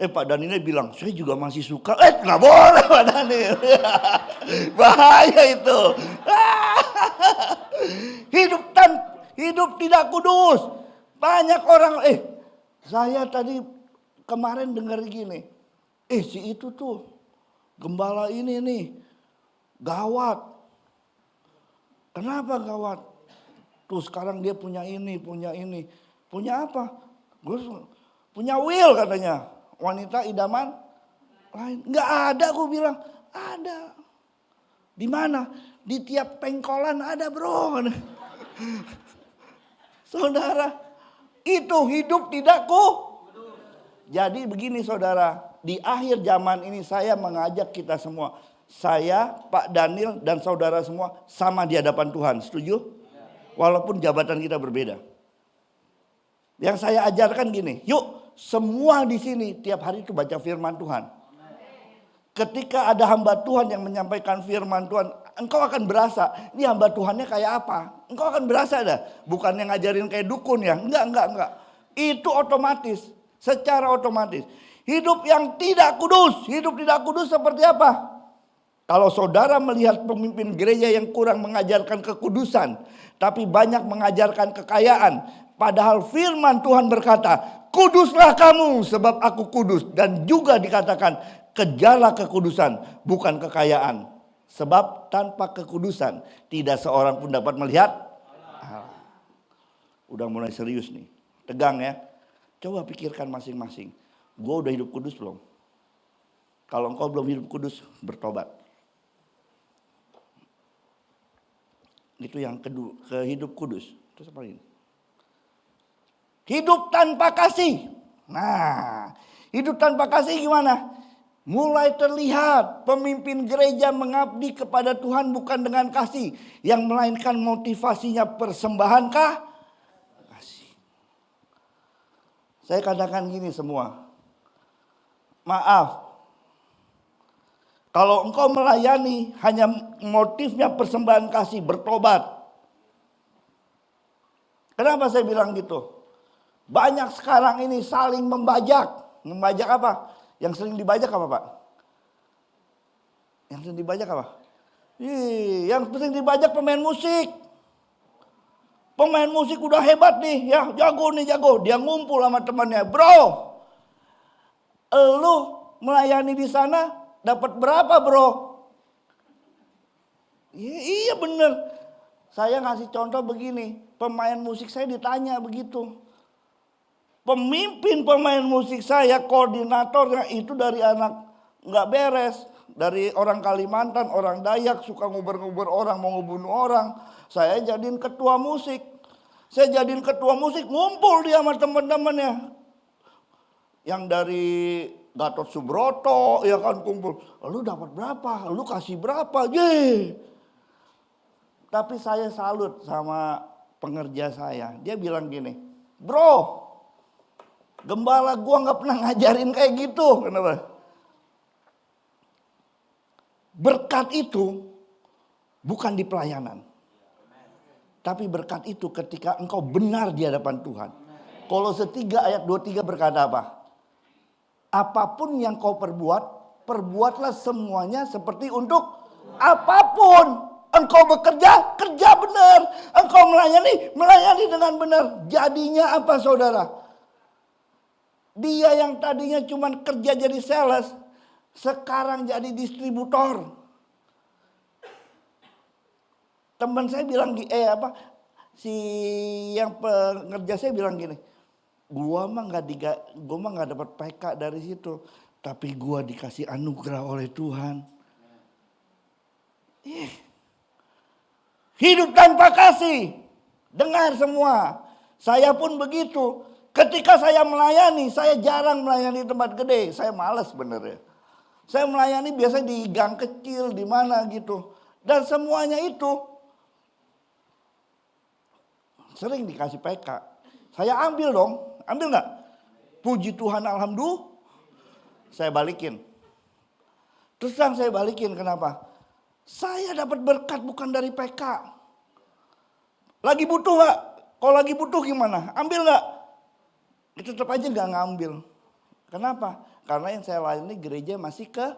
Pak Daniel bilang, saya juga masih suka. Nggak boleh Pak Daniel. Bahaya itu. Hidup tidak kudus. Banyak orang, saya tadi kemarin dengar gini. Si itu tuh, gembala ini nih, gawat. Kenapa gawat? Tuh sekarang dia punya ini. Punya apa? Punya will katanya. Wanita idaman lain. Nggak ada, gue bilang. Ada. Di mana? Di tiap pengkolan ada, bro. Saudara, itu hidup tidak Jadi begini saudara, di akhir zaman ini saya mengajak kita semua. Saya, Pak Daniel dan saudara semua sama di hadapan Tuhan. Setuju? Walaupun jabatan kita berbeda. Yang saya ajarkan gini, yuk semua di sini tiap hari itu baca firman Tuhan. Ketika ada hamba Tuhan yang menyampaikan firman Tuhan, engkau akan berasa, ini hamba Tuhannya kayak apa? Engkau akan berasa dah, bukan yang ngajarin kayak dukun ya, enggak. Itu otomatis, secara otomatis. Hidup yang tidak kudus, seperti apa? Kalau saudara melihat pemimpin gereja yang kurang mengajarkan kekudusan, tapi banyak mengajarkan kekayaan. Padahal firman Tuhan berkata, kuduslah kamu sebab aku kudus. Dan juga dikatakan, kejarlah kekudusan bukan kekayaan. Sebab tanpa kekudusan tidak seorang pun dapat melihat Allah. Udah mulai serius nih, tegang ya. Coba pikirkan masing-masing, gue udah hidup kudus belum? Kalau engkau belum hidup kudus, bertobat. Itu yang kedua, ke hidup kudus. Terus apa ini? Hidup tanpa kasih. Nah, hidup tanpa kasih gimana? Mulai terlihat pemimpin gereja mengabdi kepada Tuhan bukan dengan kasih, yang melainkan motivasinya persembahan kasih. Saya katakan gini semua. Maaf. Kalau engkau melayani hanya motifnya persembahan kasih, bertobat. Kenapa saya bilang gitu? Banyak sekarang ini saling membajak. Membajak apa? Yang sering dibajak apa, Pak? Yang sering dibajak apa? Yang sering dibajak pemain musik. Pemain musik udah hebat nih, ya jago. Dia ngumpul sama temannya. Bro, lu melayani di sana dapat berapa, bro? Iya bener. Saya ngasih contoh begini. Pemain musik saya ditanya begitu. Pemimpin pemain musik saya, koordinatornya itu dari anak nggak beres. Dari orang Kalimantan, orang Dayak, suka nguber-nguber orang, mau ngebunuh orang. Saya jadiin ketua musik. Ngumpul dia sama teman-temannya. Yang dari Gatot Subroto, ya kan kumpul. Lu dapat berapa? Lu kasih berapa? Tapi saya salut sama pengerja saya. Dia bilang gini, bro, gembala gua nggak pernah ngajarin kayak gitu. Kenapa? Berkat itu bukan di pelayanan. Tapi berkat itu ketika engkau benar di hadapan Tuhan. Kolose 3 ayat 23 berkata apa? Apapun yang kau perbuat, perbuatlah semuanya seperti untuk apapun. Engkau bekerja, kerja benar. Engkau melayani dengan benar. Jadinya apa saudara? Dia yang tadinya cuma kerja jadi sales, sekarang jadi distributor. Teman saya bilang si yang pengerja saya bilang gini, gua mah nggak dapat PK dari situ, tapi gua dikasih anugerah oleh Tuhan. Hidup tanpa kasih. Dengar semua. Saya pun begitu. Ketika saya melayani, saya jarang melayani tempat gede. Saya malas sebenarnya. Saya melayani biasanya di gang kecil, di mana gitu. Dan semuanya itu sering dikasih PK. Saya ambil dong, ambil nggak? Puji Tuhan, alhamdulillah. Saya balikin. Terus terang saya balikin, kenapa? Saya dapat berkat bukan dari PK. Lagi butuh nggak? Kalau lagi butuh gimana? Ambil nggak? Tetap aja nggak ngambil. Kenapa? Karena yang saya layani gereja masih ke.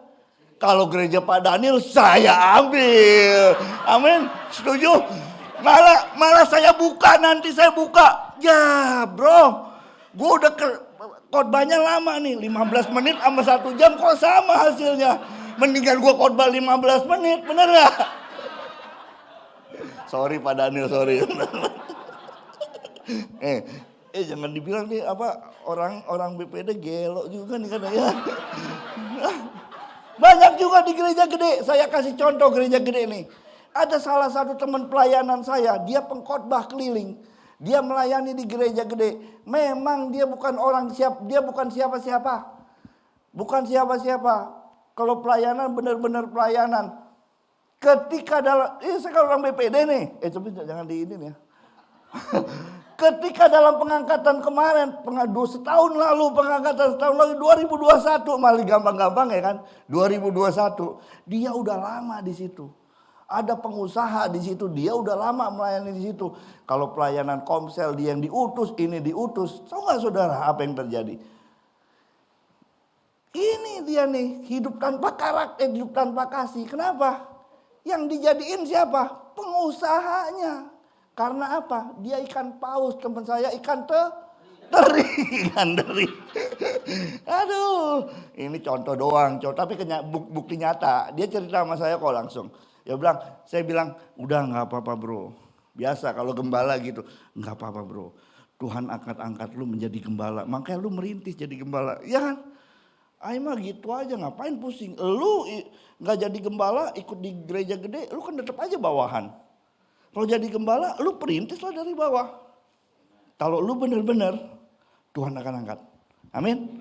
Kalau gereja Pak Daniel saya ambil. Amin. Setuju? Malah saya buka, nanti saya buka. Ya bro, gue udah khotbahnya lama nih. 15 menit sama 1 jam kok sama hasilnya. Mendingan gue khotbah 15 menit, bener gak? Sorry Pak Daniel, sorry. Jangan dibilang nih apa orang BPD gelo juga nih kan ya. Banyak juga di gereja gede. Saya kasih contoh gereja gede nih. Ada salah satu teman pelayanan saya, dia pengkhotbah keliling. Dia melayani di gereja gede. Memang dia bukan dia bukan siapa-siapa. Bukan siapa-siapa. Kalau pelayanan benar-benar pelayanan. Ketika ini saya orang BPD nih. Coba jangan di ini nih ya. Ketika dalam pengangkatan kemarin, setahun lalu 2021, malah gampang-gampang ya kan, 2021, dia udah lama di situ. Ada pengusaha di situ, dia udah lama melayani di situ. Kalau pelayanan Komsel dia yang diutus, ini diutus, tahu nggak saudara apa yang terjadi? Ini dia nih, hidup tanpa karakter, hidup tanpa kasih. Kenapa? Yang dijadiin siapa? Pengusahanya. Karena apa? Dia ikan paus, teman saya ikan teri. Ikan teri. Aduh, ini contoh doang. Tapi bukti nyata. Dia cerita sama saya kok langsung. Saya bilang, udah gak apa-apa bro. Biasa kalau gembala gitu. Gak apa-apa bro. Tuhan angkat lu menjadi gembala. Makanya lu merintis jadi gembala. Ya kan? Ayo mah gitu aja, ngapain pusing. Lu gak jadi gembala, ikut di gereja gede, lu kan tetap aja bawahan. Kalau jadi gembala, lu perintis lah dari bawah. Kalau lu benar-benar, Tuhan akan angkat. Amin.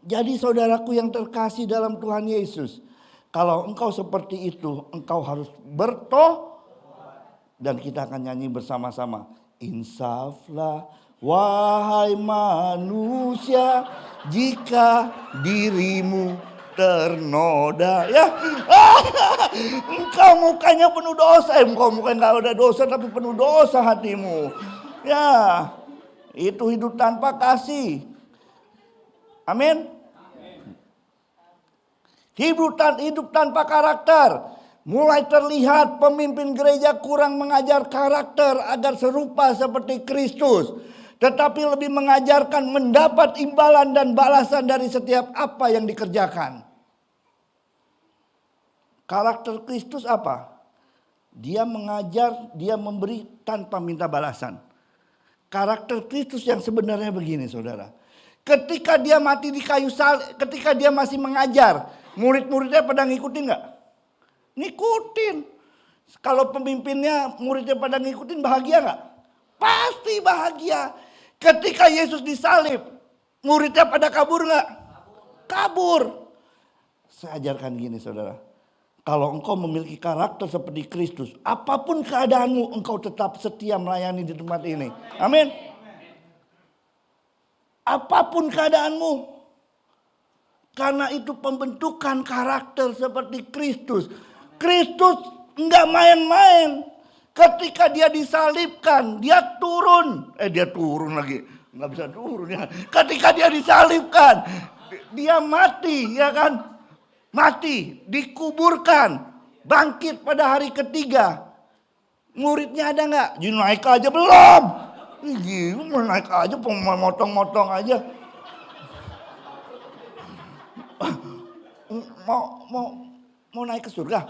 Jadi saudaraku yang terkasih dalam Tuhan Yesus. Kalau engkau seperti itu, engkau harus dan kita akan nyanyi bersama-sama. Insaflah wahai manusia, jika dirimu ternoda, ya. Engkau mukanya penuh dosa, engkau mukanya gak ada dosa tapi penuh dosa hatimu. Ya, itu hidup tanpa kasih. Amin. Hidup tanpa karakter. Mulai terlihat pemimpin gereja kurang mengajar karakter agar serupa seperti Kristus. Tetapi lebih mengajarkan mendapat imbalan dan balasan dari setiap apa yang dikerjakan. Karakter Kristus apa? Dia mengajar, dia memberi tanpa minta balasan. Karakter Kristus yang sebenarnya begini saudara. Ketika dia mati di kayu salib, ketika dia masih mengajar, murid-muridnya pada ngikutin gak? Ngikutin. Kalau pemimpinnya muridnya pada ngikutin, bahagia gak? Pasti bahagia. Ketika Yesus disalib, muridnya pada kabur gak? Kabur. Saya ajarkan gini saudara. Kalau engkau memiliki karakter seperti Kristus, apapun keadaanmu, engkau tetap setia melayani di tempat ini. Amin. Apapun keadaanmu. Karena itu pembentukan karakter seperti Kristus. Kristus enggak main-main. Ketika dia disalibkan, dia turun. Dia turun lagi. Enggak bisa turun ya. Ketika dia disalibkan, dia mati, ya kan? Mati, dikuburkan, bangkit pada hari ketiga. Muridnya ada nggak? Jadi naik aja belum? Gila, naik aja, motong-motong aja. Mau naik ke surga?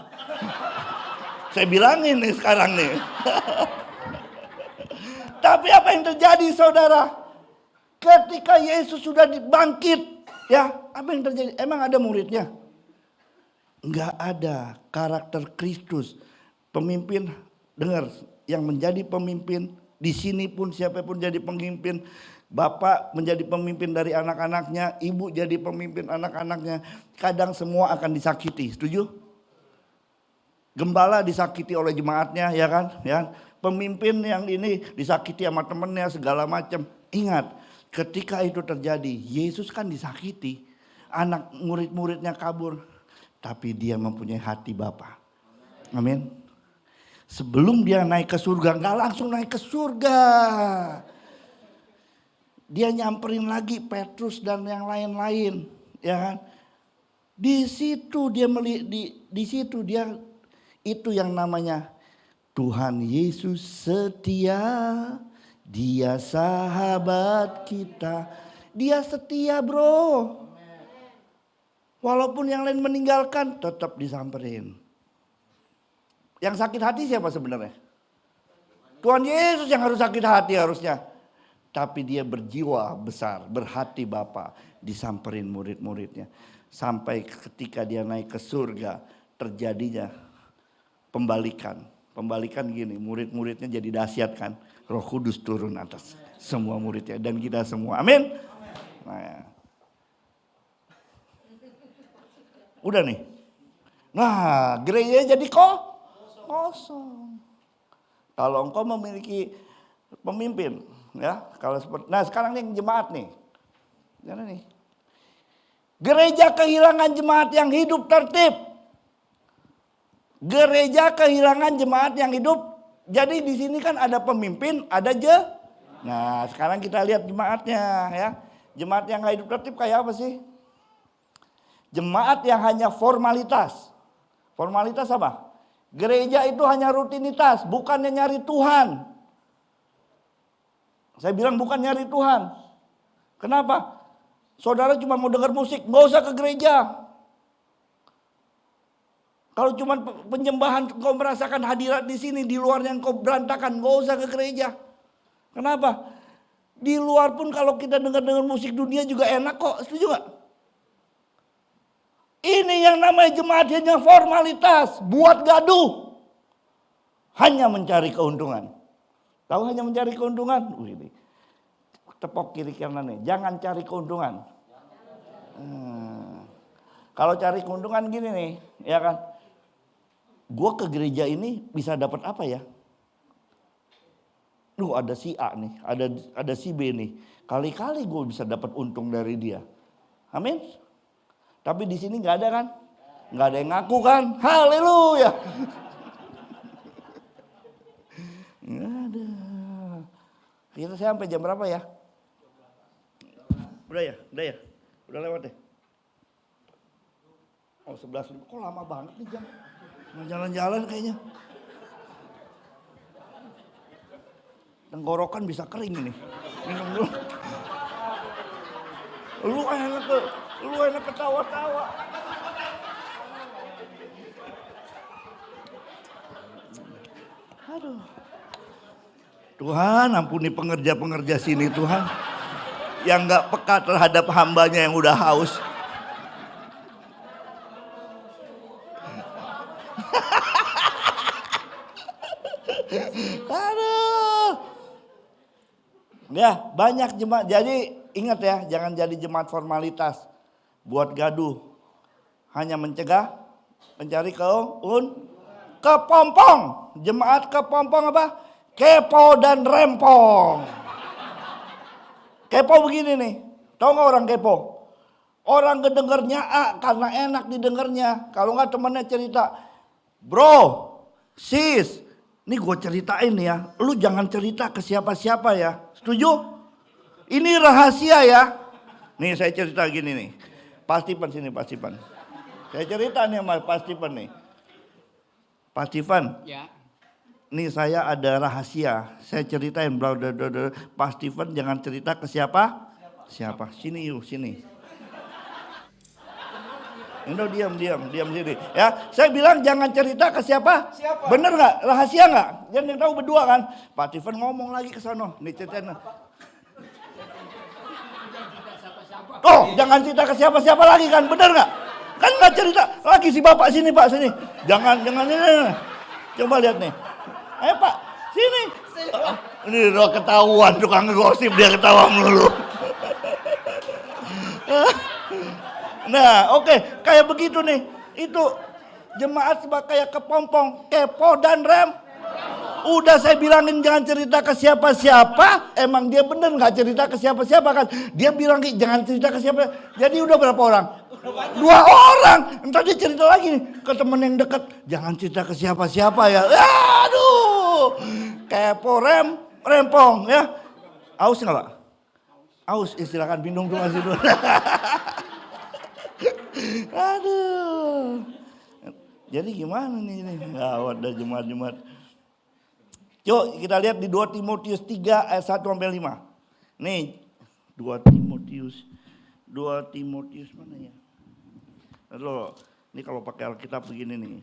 Saya bilangin nih sekarang nih. Tapi apa yang terjadi saudara? Ketika Yesus sudah dibangkit, ya apa yang terjadi? Emang ada muridnya? Enggak ada. Karakter Kristus. Pemimpin, dengar, yang menjadi pemimpin di sini pun siapapun jadi pemimpin, Bapak menjadi pemimpin dari anak-anaknya, ibu jadi pemimpin anak-anaknya. Kadang semua akan disakiti, setuju? Gembala disakiti oleh jemaatnya, ya kan? Ya. Pemimpin yang ini disakiti sama temennya segala macam. Ingat, ketika itu terjadi, Yesus kan disakiti. Anak murid-muridnya kabur, tapi dia mempunyai hati Bapa. Amin. Sebelum dia naik ke surga, nggak langsung naik ke surga. Dia nyamperin lagi Petrus dan yang lain-lain, ya kan? Di situ dia di situ dia itu yang namanya Tuhan Yesus setia, Dia sahabat kita. Dia setia, bro. Walaupun yang lain meninggalkan, tetap disamperin. Yang sakit hati siapa sebenarnya? Tuhan Yesus yang harus sakit hati harusnya. Tapi dia berjiwa besar, berhati Bapa, disamperin murid-muridnya. Sampai ketika dia naik ke surga, terjadinya pembalikan. Pembalikan gini, murid-muridnya jadi dahsyat kan. Roh Kudus turun atas semua muridnya dan kita semua. Amin. Nah, udah nih. Nah, gereja jadi kosong. Kalau engkau memiliki pemimpin, ya, kalau seperti, nah sekarang yang jemaat nih, gimana nih? Gereja kehilangan jemaat yang hidup tertib. Gereja kehilangan jemaat yang hidup. Jadi di sini kan ada pemimpin, ada Nah sekarang kita lihat jemaatnya, ya. Jemaat yang gak hidup tertib kayak apa sih? Jemaat yang hanya formalitas. Formalitas apa? Gereja itu hanya rutinitas, bukannya nyari Tuhan. Saya bilang bukan nyari Tuhan. Kenapa? Saudara cuma mau dengar musik, gak usah ke gereja. Kalau cuma penyembahan kau merasakan hadirat di sini, di luarnya kau berantakan, gak usah ke gereja. Kenapa? Di luar pun kalau kita dengar musik dunia juga enak kok, setuju gak? Ini yang namanya jemaat hanya formalitas, buat gaduh. Hanya mencari keuntungan. Tahu hanya mencari keuntungan? Ini tepok kiri kanan nih, jangan cari keuntungan. Kalau cari keuntungan gini nih, ya kan? Gue ke gereja ini bisa dapat apa ya? Ada si A nih, ada si B nih. Kali-kali gue bisa dapat untung dari dia. Amin. Tapi di sini nggak ada kan? Nggak ada yang ngaku kan? Haleluya. Nggak ada. Kita sampai jam berapa ya? Udah ya? Udah lewat deh. Oh 11. Kok lama banget nih jam? Mau jalan-jalan kayaknya. Tenggorokan bisa kering ini. Minum dulu. Lu enak ketawa-tawa. Aduh. Tuhan ampuni pengerja-pengerja sini Tuhan. Yang gak peka terhadap hambanya yang udah haus. Aduh. Ya banyak jemaat. Jadi ingat ya, jangan jadi jemaat formalitas. Buat gaduh. Hanya mencegah, mencari kepompong. Jemaat kepompong apa? Kepo dan rempong. Kepo begini nih. Tahu gak orang kepo? Orang kedengernya karena enak didengarnya. Kalau gak temennya cerita. Bro, sis, ini gue ceritain ya. Lu jangan cerita ke siapa-siapa ya. Setuju? Ini rahasia ya. Nih saya cerita gini nih. Pak Stephen sini, Pak Stephen. Saya cerita nih sama Pak Stephen nih. Pak Stephen. Ya. Nih saya ada rahasia. Saya ceritain. Pak Stephen jangan cerita ke siapa? Siapa? Sini yuk, sini. Diam sini. Ya, saya bilang jangan cerita ke siapa? Bener nggak? Rahasia nggak? Jangan tahu berdua kan? Pak Stephen ngomong lagi ke sono. Nih ceritain. Oh, jangan cerita ke siapa-siapa lagi kan? Bener nggak? Kan nggak cerita lagi si bapak sini Pak sini. Jangan ini. Coba lihat nih. Ayo Pak, sini. Ini udah ketahuan tukang gosip, dia ketawa melulu. Nah, oke, kayak begitu nih. Itu jemaat kayak kepompong, kepo dan rem. Udah saya bilangin jangan cerita ke siapa-siapa, emang dia bener nggak cerita ke siapa-siapa kan? Dia bilang jangan cerita ke siapa. Jadi udah berapa orang? 2 orang. Entar dia cerita lagi nih ke temen yang dekat, jangan cerita ke siapa-siapa ya. Aduh, kepo rempong ya. Aus nggak Pak? Aus, silakan minum tuh masih dulu. Aduh. Jadi gimana nih ini? Gawat dah jemaat-jemaat. Yuk kita lihat di 2 Timotius 3 ayat 1 sampai 5. Nih 2 Timotius mana ya? Loh, ini kalau pakai Alkitab begini nih.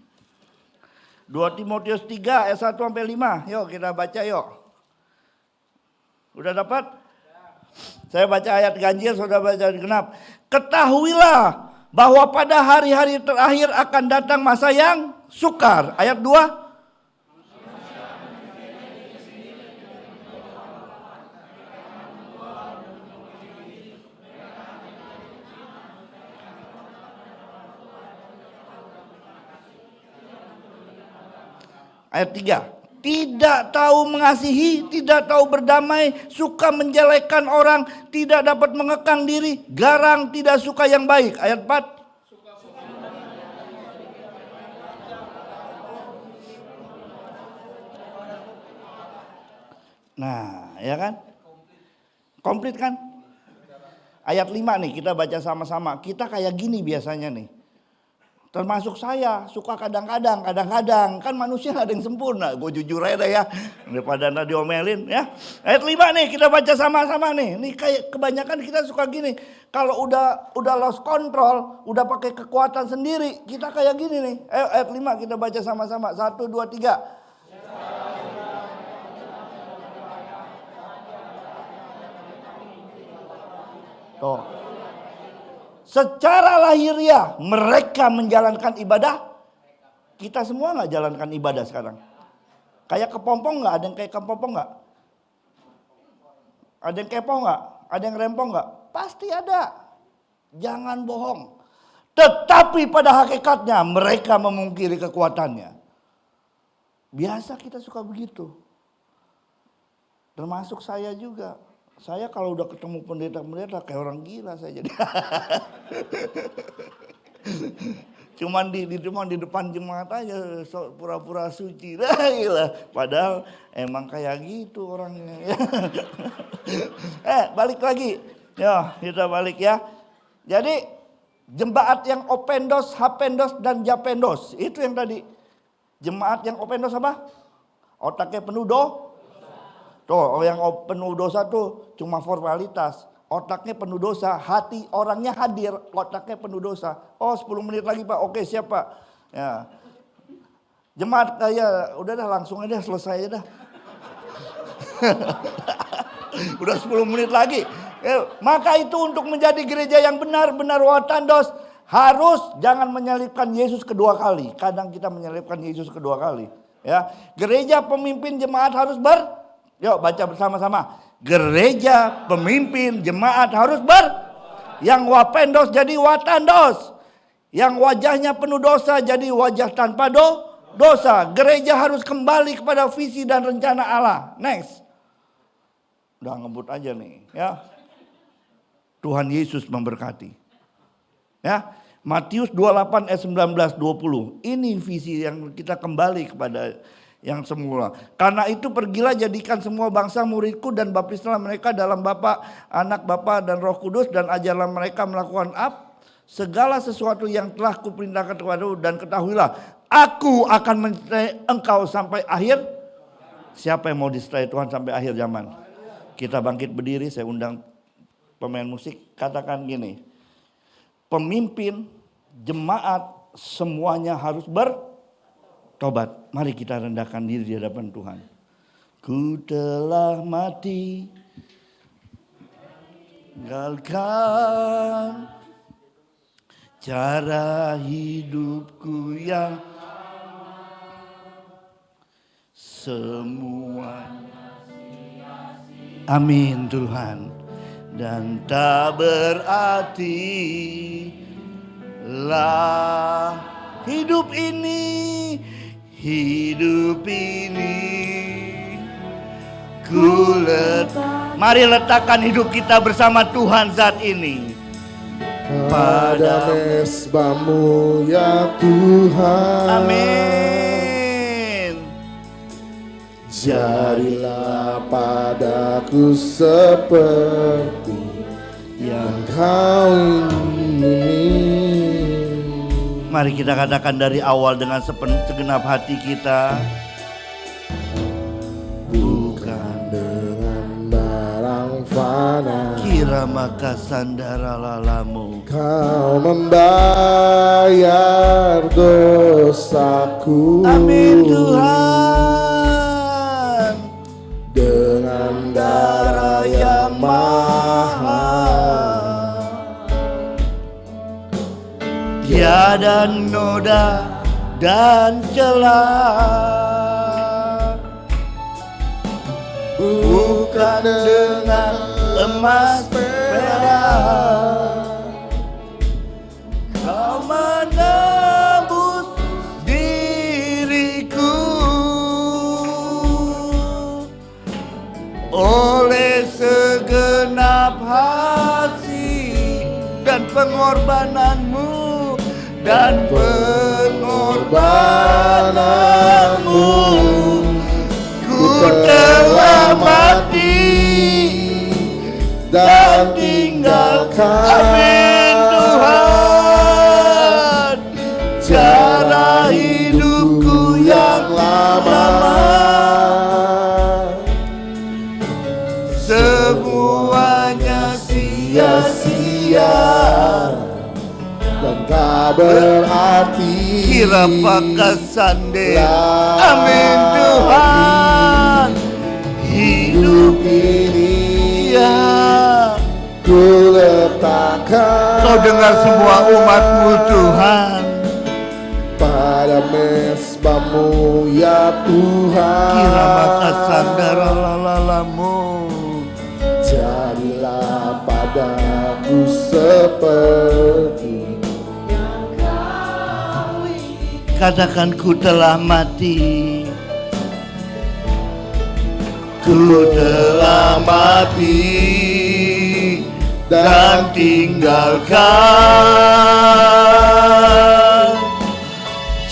2 Timotius 3 ayat 1 sampai 5. Yuk kita baca yuk. Udah dapat? Saya baca ayat ganjil, saudara baca genap. Ketahuilah bahwa pada hari-hari terakhir akan datang masa yang sukar. Ayat 2. Ayat 3. Tidak tahu mengasihi, tidak tahu berdamai, suka menjelekkan orang, tidak dapat mengekang diri, garang, tidak suka yang baik. Ayat 4. Nah, ya kan? Komplit kan? Ayat 5 nih kita baca sama-sama. Kita kayak gini biasanya nih. Termasuk saya, suka kadang-kadang. Kan manusia gak ada yang sempurna. Gue jujur aja ya, daripada anda diomelin ya. Ayat 5 nih kita baca sama-sama nih. Nih kayak kebanyakan kita suka gini. Kalau udah lost control, udah pakai kekuatan sendiri, kita kayak gini nih. Ayat 5 kita baca sama-sama. 1, 2, 3. Tuh. Secara lahiriah mereka menjalankan ibadah. Kita semua gak jalankan ibadah sekarang. Kayak kepompong gak? Ada yang kayak kepompong gak? Ada yang kepo gak? Ada yang rempong gak? Pasti ada. Jangan bohong. Tetapi pada hakikatnya mereka memungkiri kekuatannya. Biasa kita suka begitu. Termasuk saya juga. Saya kalau udah ketemu pendeta-pendeta kayak orang gila saya jadi. Cuman di depan jemaat aja pura-pura suci. Gila. Padahal emang kayak gitu orangnya. Balik lagi. Ya, kita balik ya. Jadi jemaat yang opendos, hapendos dan japendos. Itu yang tadi. Jemaat yang opendos apa? Otaknya penuh Tuh, yang penuh dosa tuh cuma formalitas. Otaknya penuh dosa, hati orangnya hadir, otaknya penuh dosa. Oh 10 menit lagi Pak, oke siap Pak. Ya. Jemaat kayak udah dah langsung aja selesai dah. Udah 10 menit lagi. Maka itu untuk menjadi gereja yang benar-benar watandos harus jangan menyelipkan Yesus kedua kali. Kadang kita menyelipkan Yesus kedua kali. Ya, gereja pemimpin jemaat harus yuk baca bersama-sama. Gereja, pemimpin, jemaat harus yang wapendos jadi watandos. Yang wajahnya penuh dosa jadi wajah tanpa dosa. Gereja harus kembali kepada visi dan rencana Allah. Next. Udah ngebut aja nih ya. Tuhan Yesus memberkati. Ya. Matius 28 ayat 19-20. Ini visi yang kita kembali kepada yang semula. Karena itu pergilah jadikan semua bangsa muridku dan baptislah mereka dalam Bapa, Anak, Bapa dan Roh Kudus dan ajarlah mereka melakukan segala sesuatu yang telah kuperintahkan kepadamu dan ketahuilah aku akan menyertai engkau sampai akhir. Siapa yang mau disertai Tuhan sampai akhir zaman? Kita bangkit berdiri, saya undang pemain musik, katakan gini. Pemimpin, jemaat semuanya harus tobat. Mari kita rendahkan diri di hadapan Tuhan. Ku telah mati, tinggalkan cara hidupku yang semua Amin Tuhan. Dan tak berarti lah hidup ini mari letakkan hidup kita bersama Tuhan saat ini. Pada mesbah-Mu ya Tuhan. Amin. Jadilah padaku seperti yang Kau ingini. Mari kita katakan dari awal dengan segenap hati kita. Bukan dengan barang fana, Kira maka sandara lalamu. Kau membayar dosaku. Amin Tuhan. Dengan darah yang mahal, Tiada noda dan celah. Bukan dengan emas perak, Kau menebus diriku. Oleh segenap kasih dan pengorbananmu, ku telah mati dan tinggalkan. Amin Tuhan. Cara hidupku yang lama, semuanya sia-sia dan tak berarti. Kira pakasande. Amin Tuhan. Hidup ini ya, ku letakkan. Kau dengar semua umat-Mu Tuhan. Pada mesbah-Mu ya Tuhan. Kira makasandara lalalamu. Jadilah padaku seperti. Katakan ku telah mati. Ku telah mati dan tinggalkan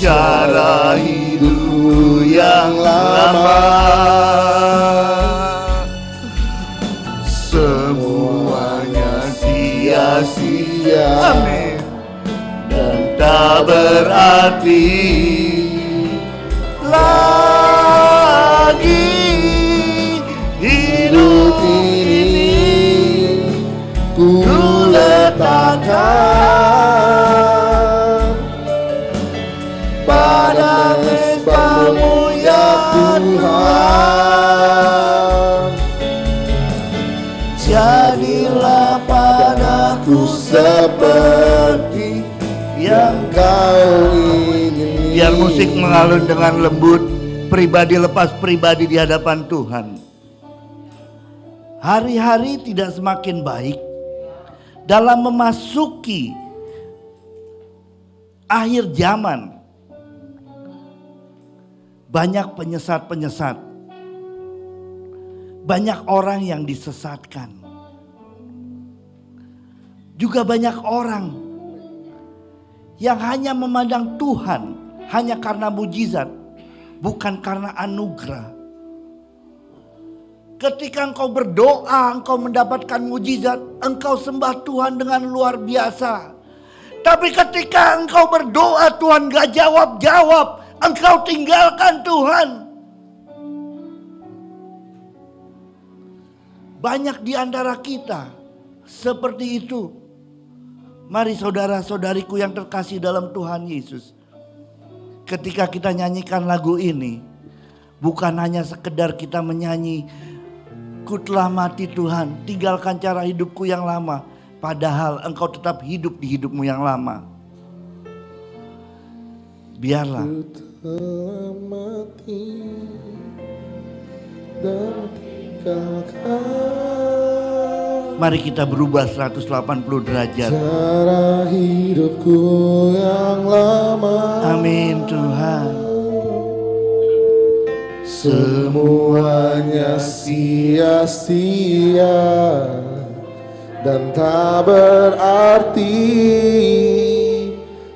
cara hidup yang lama. Semuanya sia-sia. Amin. Dan tak berarti lagi hidup ini. Ku letakkan pada mesbah-Mu ya Tuhan. Jadilah padaku seperti yang Kau ingini. Biar musik mengalun dengan lembut, pribadi lepas pribadi di hadapan Tuhan. Hari-hari tidak semakin baik dalam memasuki akhir zaman. Banyak penyesat-penyesat, banyak orang yang disesatkan, juga banyak orang yang hanya memandang Tuhan hanya karena mujizat, bukan karena anugerah. Ketika engkau berdoa, engkau mendapatkan mujizat, engkau sembah Tuhan dengan luar biasa. Tapi ketika engkau berdoa, Tuhan gak jawab-jawab, engkau tinggalkan Tuhan. Banyak di antara kita seperti itu. Mari saudara-saudariku yang terkasih dalam Tuhan Yesus, ketika kita nyanyikan lagu ini, bukan hanya sekedar kita menyanyi, ku telah mati Tuhan, tinggalkan cara hidupku yang lama. Padahal engkau tetap hidup di hidupmu yang lama. Biarlah Ku telah mati dan Mari kita berubah 180 derajat. Cara hidupku yang lama. Amin Tuhan. Semuanya sia-sia dan tak berarti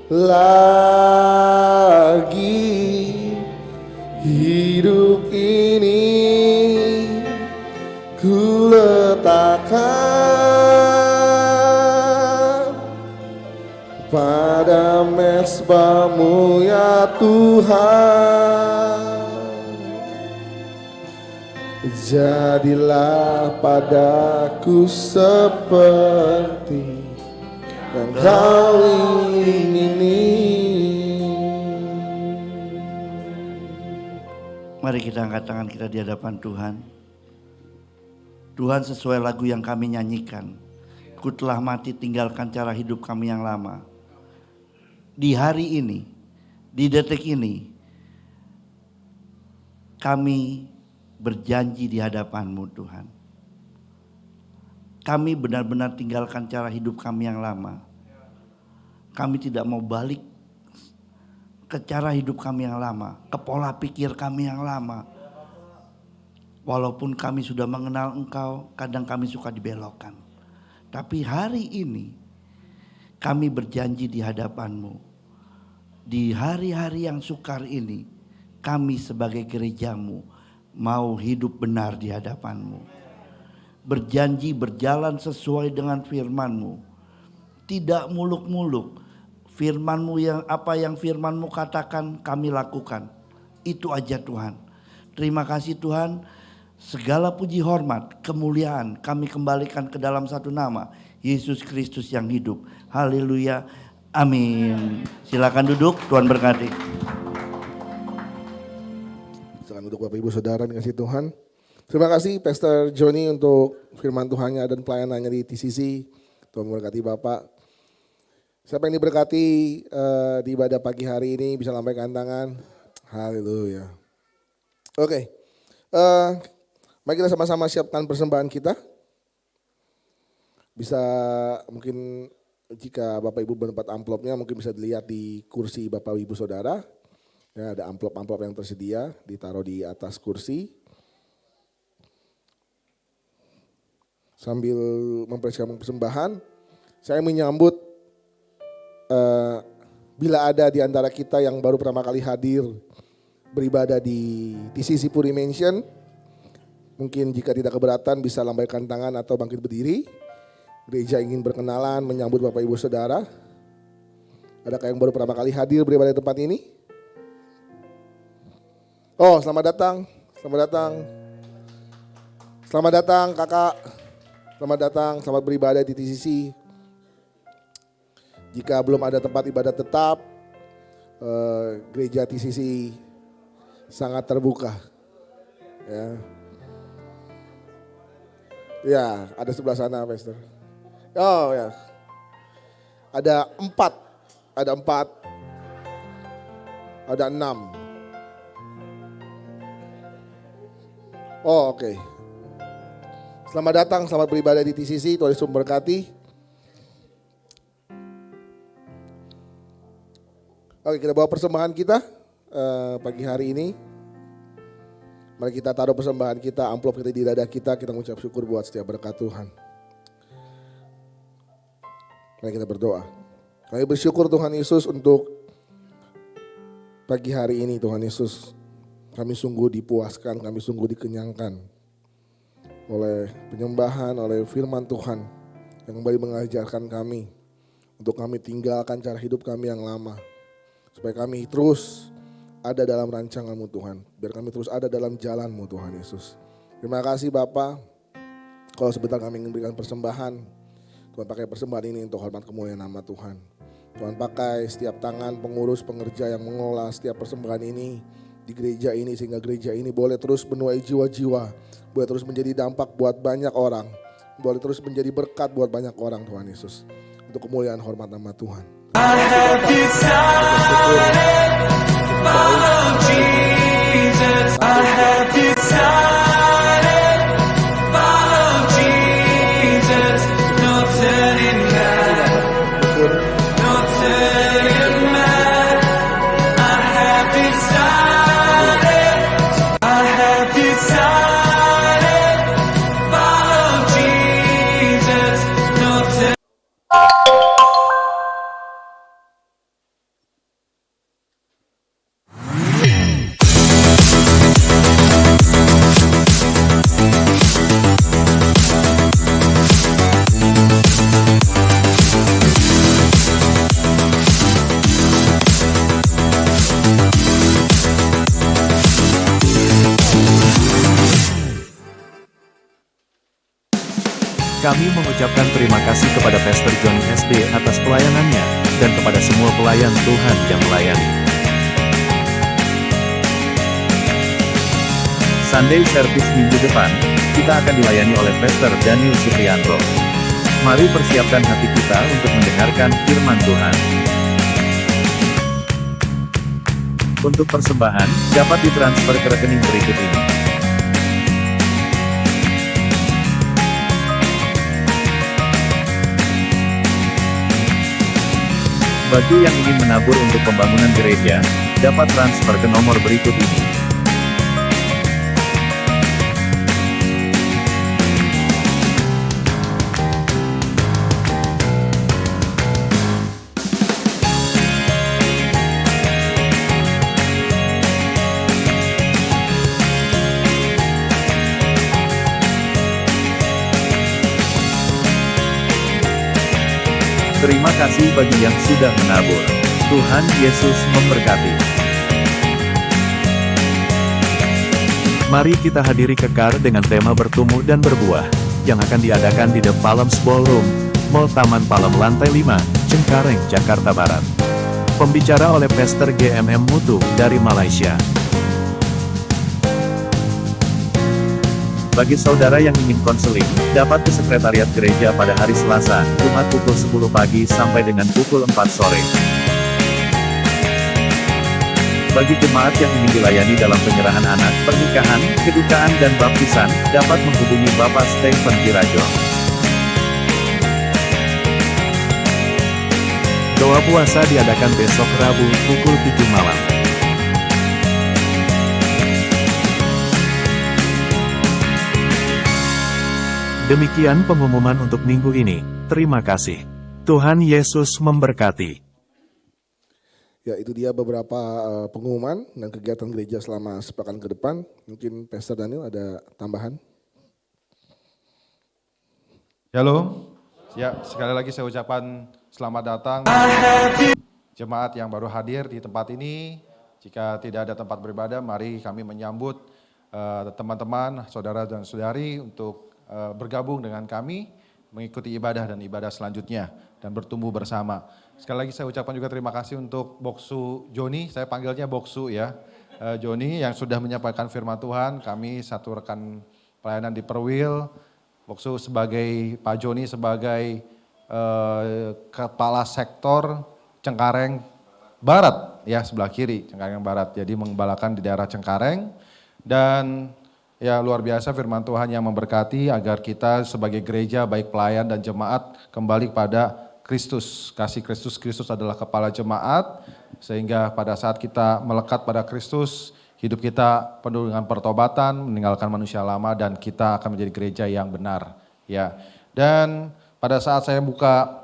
lagi. Hidup ini ku letakkan pada mezbah-Mu ya Tuhan. Jadilah padaku seperti yang Kau ingini. Mari kita angkat tangan kita di hadapan Tuhan. Tuhan, sesuai lagu yang kami nyanyikan, ku telah mati tinggalkan cara hidup kami yang lama. Di hari ini, di detik ini, kami berjanji di hadapan-Mu Tuhan. Kami benar-benar tinggalkan cara hidup kami yang lama. Kami tidak mau balik ke cara hidup kami yang lama, ke pola pikir kami yang lama. Walaupun kami sudah mengenal Engkau, kadang kami suka dibelokkan. Tapi hari ini kami berjanji di hadapan-Mu. Di hari-hari yang sukar ini, kami sebagai gereja-Mu mau hidup benar di hadapan-Mu. Berjanji berjalan sesuai dengan firman-Mu. Tidak muluk-muluk. Firman-Mu yang apa yang firman-Mu katakan kami lakukan. Itu aja Tuhan. Terima kasih Tuhan. Segala puji hormat, kemuliaan kami kembalikan ke dalam satu nama, Yesus Kristus yang hidup. Haleluya. Amin. Silakan duduk, Tuhan berkati. Silakan duduk Bapak Ibu Saudara dikasih Tuhan. Terima kasih Pastor Johnny untuk firman Tuhannya dan pelayanannya di TCC. Tuhan memberkati Bapak. Siapa yang diberkati di ibadah pagi hari ini bisa lambaikan tangan. Haleluya. Oke. Mari kita sama-sama siapkan persembahan kita. Bisa mungkin jika Bapak Ibu bertempat amplopnya mungkin bisa dilihat di kursi Bapak Ibu Saudara. Ya, ada amplop-amplop yang tersedia ditaruh di atas kursi. Sambil mempersiapkan persembahan, saya menyambut bila ada di antara kita yang baru pertama kali hadir beribadah di TCC Puri Mansion, mungkin jika tidak keberatan bisa lambaikan tangan atau bangkit berdiri. Gereja ingin berkenalan menyambut Bapak Ibu Saudara. Adakah yang baru pertama kali hadir beribadah di tempat ini? Oh, selamat datang, selamat datang. Selamat datang kakak, selamat datang, selamat beribadah di TCC. Jika belum ada tempat ibadah tetap, gereja TCC sangat terbuka. Ya, ada sebelah sana, Pastor. Oh ya, ada 4, ada 6. Oh oke. Selamat datang, selamat beribadah di TCC, Tuhan Yesus memberkati. Oke, kita bawa persembahan kita pagi hari ini. Mari kita taruh persembahan kita, amplop kita di dada kita mengucap syukur buat setiap berkat Tuhan. Mari kita berdoa. Kami bersyukur Tuhan Yesus untuk pagi hari ini Tuhan Yesus. Kami sungguh dipuaskan, kami sungguh dikenyangkan oleh penyembahan, oleh firman Tuhan yang kembali mengajarkan kami untuk kami tinggalkan cara hidup kami yang lama. Supaya kami terus ada dalam rancangan-Mu Tuhan. Biar kami terus ada dalam jalan-Mu Tuhan Yesus. Terima kasih Bapa. Kalau sebentar kami ingin berikan persembahan, Tuhan pakai persembahan ini untuk hormat kemuliaan nama Tuhan. Tuhan pakai setiap tangan pengurus, pengerja yang mengelola setiap persembahan ini di gereja ini. Sehingga gereja ini boleh terus menuai jiwa-jiwa. Boleh terus menjadi dampak buat banyak orang. Boleh terus menjadi berkat buat banyak orang Tuhan Yesus. Untuk kemuliaan hormat nama Tuhan. I have decided follow Jesus. I have decided Kami mengucapkan terima kasih kepada Pastor Johnny SD atas pelayanannya, dan kepada semua pelayan Tuhan yang melayani. Sunday Service minggu depan, kita akan dilayani oleh Pastor Daniel Supriyanto. Mari persiapkan hati kita untuk mendengarkan firman Tuhan. Untuk persembahan, dapat ditransfer ke rekening berikut ini. Bagi yang ingin menabur untuk pembangunan gereja, dapat transfer ke nomor berikut ini. Terima kasih bagi yang sudah menabur. Tuhan Yesus memberkati. Mari kita hadiri Kekar dengan tema bertumbuh dan berbuah, yang akan diadakan di The Palms Ballroom, Mall Taman Palem Lantai 5, Cengkareng, Jakarta Barat. Pembicara oleh Pastor GMM Mutu dari Malaysia. Bagi saudara yang ingin konseling, dapat ke sekretariat gereja pada hari Selasa, Jumat pukul 10 pagi sampai dengan pukul 4 sore. Bagi jemaat yang ingin dilayani dalam penyerahan anak, pernikahan, kedukaan dan baptisan, dapat menghubungi Bapak Stephen Kirajo. Doa puasa diadakan besok Rabu, pukul 7 malam. Demikian pengumuman untuk minggu ini. Terima kasih. Tuhan Yesus memberkati. Ya, itu dia beberapa pengumuman dan kegiatan gereja selama sepekan ke depan. Mungkin Pastor Daniel ada tambahan? Halo, ya sekali lagi saya ucapkan selamat datang jemaat yang baru hadir di tempat ini. Jika tidak ada tempat beribadah, mari kami menyambut teman-teman, saudara dan saudari untuk bergabung dengan kami, mengikuti ibadah dan ibadah selanjutnya, dan bertumbuh bersama. Sekali lagi saya ucapkan juga terima kasih untuk Boksu Joni, saya panggilnya Boksu ya, Joni yang sudah menyampaikan firman Tuhan. Kami satu rekan pelayanan di Perwil, Boksu sebagai, Pak Joni sebagai kepala sektor Cengkareng Barat, ya sebelah kiri Cengkareng Barat, jadi mengembalakan di daerah Cengkareng. Dan ya luar biasa firman Tuhan yang memberkati agar kita sebagai gereja baik pelayan dan jemaat kembali pada Kristus. Kasih Kristus, Kristus adalah kepala jemaat, sehingga pada saat kita melekat pada Kristus, hidup kita penuh dengan pertobatan, meninggalkan manusia lama, dan kita akan menjadi gereja yang benar. Ya. Dan pada saat saya buka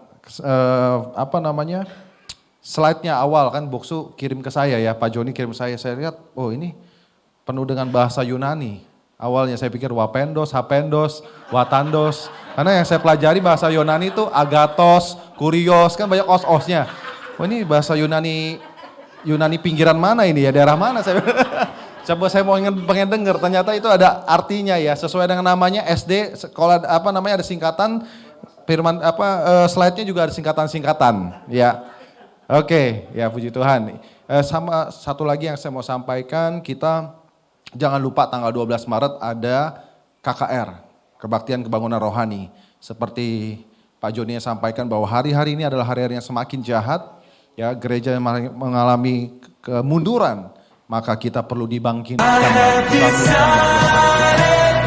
slide-nya awal kan Boksu kirim ke saya ya, Pak Joni kirim saya lihat, oh ini penuh dengan bahasa Yunani. Awalnya saya pikir wapendos, hapendos, watandos. Karena yang saya pelajari bahasa Yunani itu agatos, kurios, kan banyak os-osnya. Oh ini bahasa Yunani pinggiran mana ini ya, daerah mana saya. Coba saya mau pengen dengar, ternyata itu ada artinya ya, sesuai dengan namanya SD, sekolah ada singkatan, firman slide-nya juga ada singkatan-singkatan ya. Oke, ya puji Tuhan. Sama satu lagi yang saya mau sampaikan, kita jangan lupa tanggal 12 Maret ada KKR, Kebaktian Kebangunan Rohani. Seperti Pak Joni yang sampaikan bahwa hari-hari ini adalah hari-hari yang semakin jahat, ya gereja yang mengalami kemunduran, maka kita perlu dibangkitkan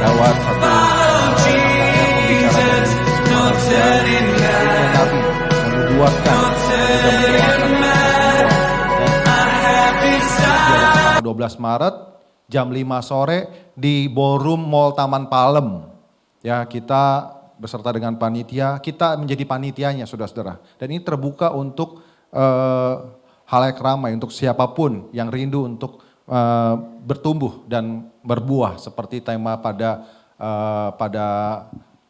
lewat satu KKR pembicara dari Nabi, membuatkan juga mendoakan 12 Maret jam 5 sore di Ballroom Mall Taman Palem. Ya, kita beserta dengan panitia, kita menjadi panitianya saudara-saudara. Dan ini terbuka untuk halayak ramai, untuk siapapun yang rindu untuk bertumbuh dan berbuah seperti tema pada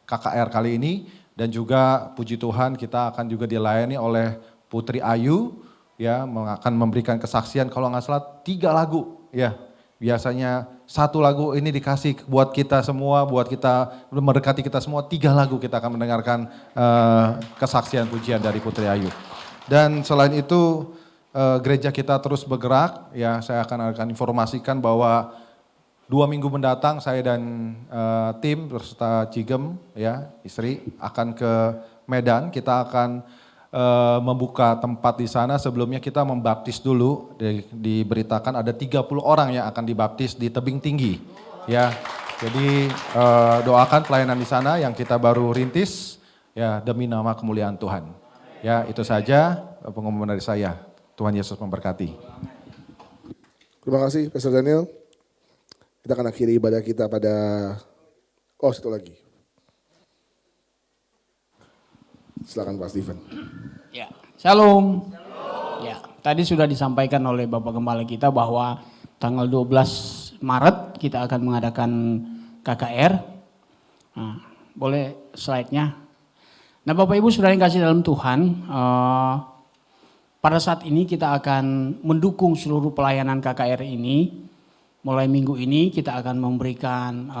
KKR kali ini. Dan juga puji Tuhan kita akan juga dilayani oleh Putri Ayu, ya akan memberikan kesaksian kalau nggak salah 3 lagu ya. biasanya satu lagu ini dikasih buat kita semua, buat kita mendekati kita semua, 3 lagu kita akan mendengarkan kesaksian pujian dari Putri Ayu. Dan selain itu gereja kita terus bergerak, ya saya akan informasikan bahwa 2 minggu mendatang saya dan tim beserta Cigem ya istri akan ke Medan. Kita akan membuka tempat di sana. Sebelumnya kita membaptis dulu, diberitakan ada 30 orang yang akan dibaptis di Tebing Tinggi ya. Jadi doakan pelayanan di sana yang kita baru rintis ya demi nama kemuliaan Tuhan. Ya itu saja pengumuman dari saya. Tuhan Yesus memberkati. Terima kasih Pastor Daniel. Kita akan akhiri ibadah kita pada, satu lagi. Silakan Pak Steven. Ya, Shalom. Ya, tadi sudah disampaikan oleh Bapak Gembala kita bahwa tanggal 12 Maret kita akan mengadakan KKR. Nah, boleh slide-nya. Nah, Bapak Ibu Saudara yang kasih dalam Tuhan, pada saat ini kita akan mendukung seluruh pelayanan KKR ini. Mulai minggu ini kita akan memberikan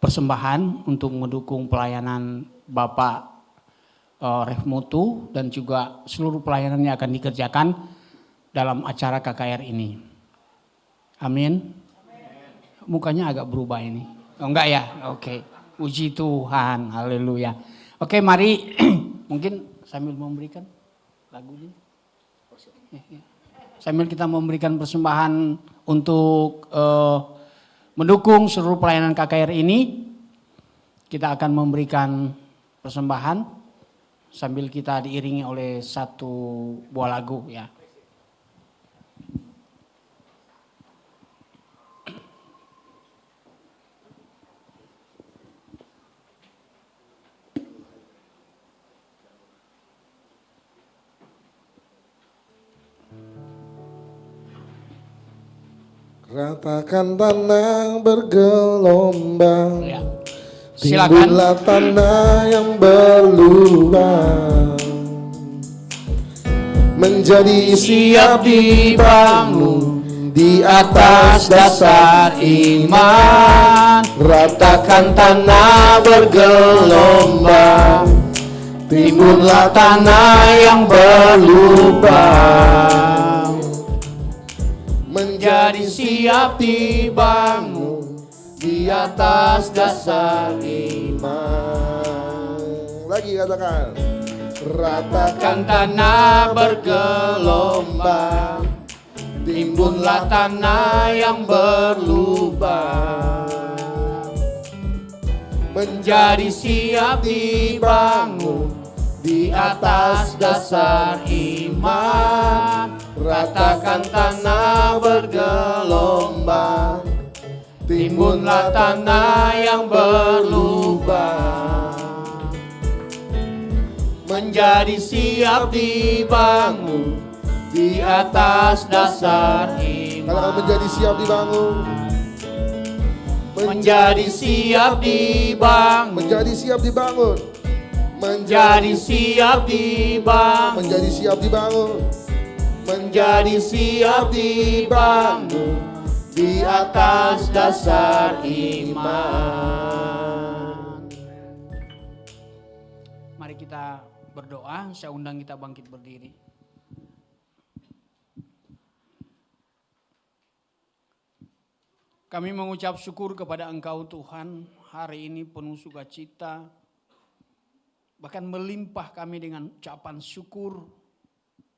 persembahan untuk mendukung pelayanan Bapak Refmutu dan juga seluruh pelayanan yang akan dikerjakan dalam acara KKR ini. Amin. Mukanya agak berubah ini. Oh enggak ya? Oke. Puji Tuhan. Haleluya. Oke, mari mungkin sambil memberikan lagunya. Sambil kita memberikan persembahan untuk mendukung seluruh pelayanan KKR ini, kita akan memberikan persembahan sambil kita diiringi oleh satu buah lagu ya. Ratakan tanah bergelombang, Ya. Silakan. timbullah tanah yang berlubang, menjadi siap dibangun di atas dasar iman. Ratakan tanah bergelombang, timbullah tanah yang berlubang, menjadi siap dibangun di atas dasar iman. Lagi katakan, ratakan tanah bergelombang, timbunlah tanah yang berlubang, menjadi siap dibangun di atas dasar iman. Ratakan tanah bergelombang, timbunlah tanah yang berlubang, menjadi siap dibangun di atas dasar iman. Katakan menjadi siap dibangun, menjadi siap dibangun, menjadi siap dibangun, menjadi siap dibangun, menjadi siap dibangun, menjadi siap dibangun di atas dasar iman. Mari kita berdoa, saya undang kita bangkit berdiri. Kami mengucap syukur kepada Engkau Tuhan, hari ini penuh sukacita, bahkan melimpah kami dengan ucapan syukur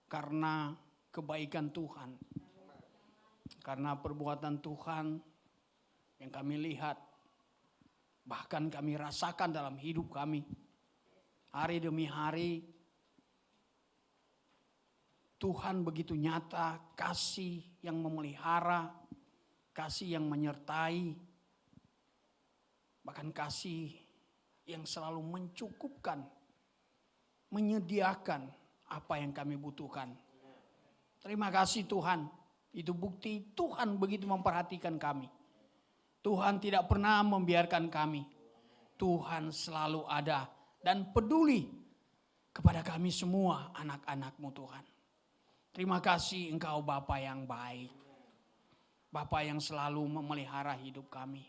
karena kebaikan Tuhan, karena perbuatan Tuhan yang kami lihat, bahkan kami rasakan dalam hidup kami. Hari demi hari Tuhan begitu nyata, kasih yang memelihara, kasih yang menyertai, bahkan kasih yang selalu mencukupkan, menyediakan apa yang kami butuhkan. Terima kasih Tuhan, itu bukti Tuhan begitu memperhatikan kami. Tuhan tidak pernah membiarkan kami. Tuhan selalu ada dan peduli kepada kami semua anak-anak-Mu Tuhan. Terima kasih Engkau Bapa yang baik. Bapa yang selalu memelihara hidup kami.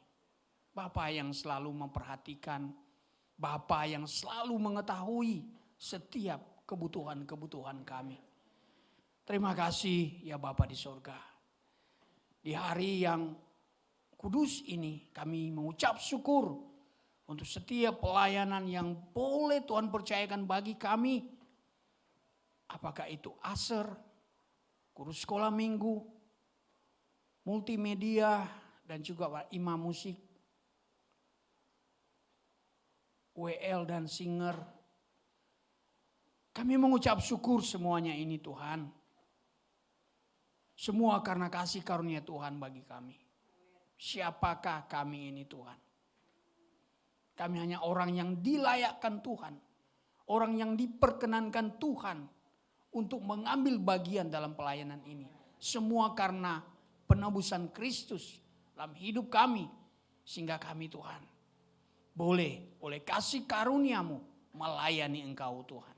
Bapa yang selalu memperhatikan. Bapa yang selalu mengetahui setiap kebutuhan-kebutuhan kami. Terima kasih ya Bapa di surga. Di hari yang kudus ini kami mengucap syukur untuk setiap pelayanan yang boleh Tuhan percayakan bagi kami. Apakah itu ASER, guru sekolah minggu, multimedia, dan juga imam musik, WL dan singer. Kami mengucap syukur semuanya ini Tuhan. Semua karena kasih karunia Tuhan bagi kami. Siapakah kami ini Tuhan? Kami hanya orang yang dilayakkan Tuhan. Orang yang diperkenankan Tuhan untuk mengambil bagian dalam pelayanan ini. Semua karena penebusan Kristus dalam hidup kami. Sehingga kami Tuhan boleh oleh kasih karuniamu melayani Engkau Tuhan.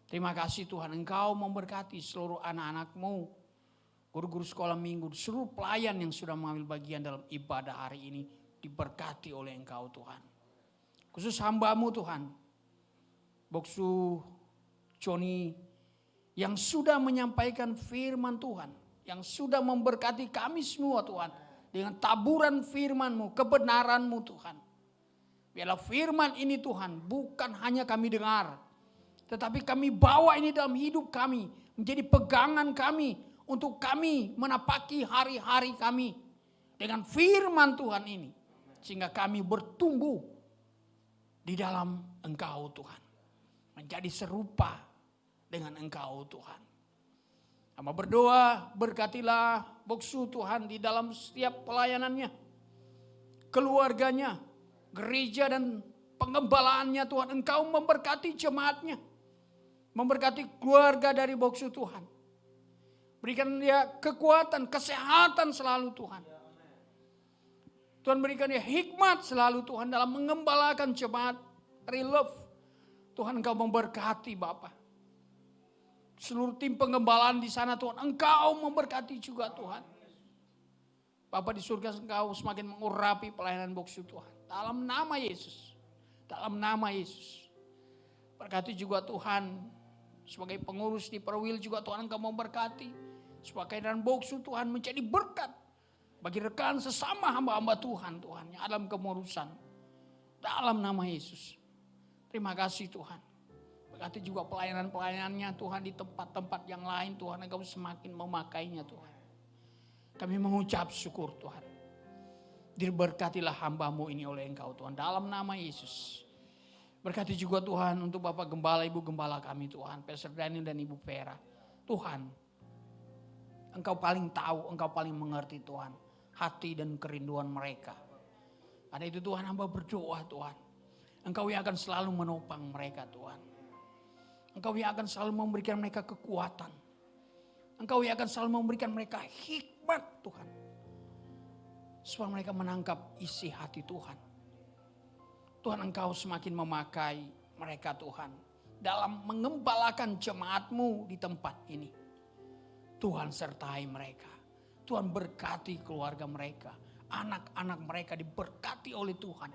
Terima kasih Tuhan, Engkau memberkati seluruh anak-anakmu, guru-guru sekolah minggu, seluruh pelayan yang sudah mengambil bagian dalam ibadah hari ini diberkati oleh Engkau Tuhan. Khusus hamba-Mu Tuhan, Boksu Joni yang sudah menyampaikan firman Tuhan, yang sudah memberkati kami semua Tuhan dengan taburan firman-Mu, kebenaran-Mu Tuhan. Biarlah firman ini Tuhan bukan hanya kami dengar, tetapi kami bawa ini dalam hidup kami, menjadi pegangan kami untuk kami menapaki hari-hari kami dengan firman Tuhan ini. Sehingga kami bertumbuh di dalam Engkau Tuhan. Menjadi serupa dengan Engkau Tuhan. Hamba berdoa, berkatilah Boksu Tuhan di dalam setiap pelayanannya, keluarganya, gereja dan pengembalaannya Tuhan. Engkau memberkati jemaatnya, memberkati keluarga dari Boksu Tuhan. Berikan dia kekuatan, kesehatan selalu Tuhan. Tuhan berikan dia hikmat selalu Tuhan dalam mengembalakan jemaat Relove. Tuhan Engkau memberkati Bapa. Seluruh tim pengembalaan di sana Tuhan, Engkau memberkati juga Tuhan. Bapa di surga, Engkau semakin mengurapi pelayanan Boksu Tuhan. Dalam nama Yesus. Dalam nama Yesus. Berkati juga Tuhan. Sebagai pengurus di Perwil juga Tuhan Engkau memberkati. Supaya kehadiran Boksu Tuhan menjadi berkat. Bagi rekan sesama hamba-hamba Tuhan. Tuhan yang dalam kemurusan. Dalam nama Yesus. Terima kasih Tuhan. Berkati juga pelayanan-pelayanannya Tuhan di tempat-tempat yang lain Tuhan. Engkau semakin memakainya Tuhan. Kami mengucap syukur Tuhan. Diberkatilah hamba-Mu ini oleh Engkau Tuhan. Dalam nama Yesus. Berkati juga Tuhan untuk Bapak Gembala, Ibu Gembala kami Tuhan. Pastor Daniel dan Ibu Vera. Tuhan. Engkau paling tahu, Engkau paling mengerti Tuhan. Hati dan kerinduan mereka. Karena itu Tuhan hamba berdoa Tuhan. Engkau yang akan selalu menopang mereka Tuhan. Engkau yang akan selalu memberikan mereka kekuatan. Engkau yang akan selalu memberikan mereka hikmat Tuhan. Supaya mereka menangkap isi hati Tuhan. Tuhan Engkau semakin memakai mereka Tuhan. Dalam mengembalakan jemaat-Mu di tempat ini. Tuhan sertai mereka. Tuhan berkati keluarga mereka. Anak-anak mereka diberkati oleh Tuhan.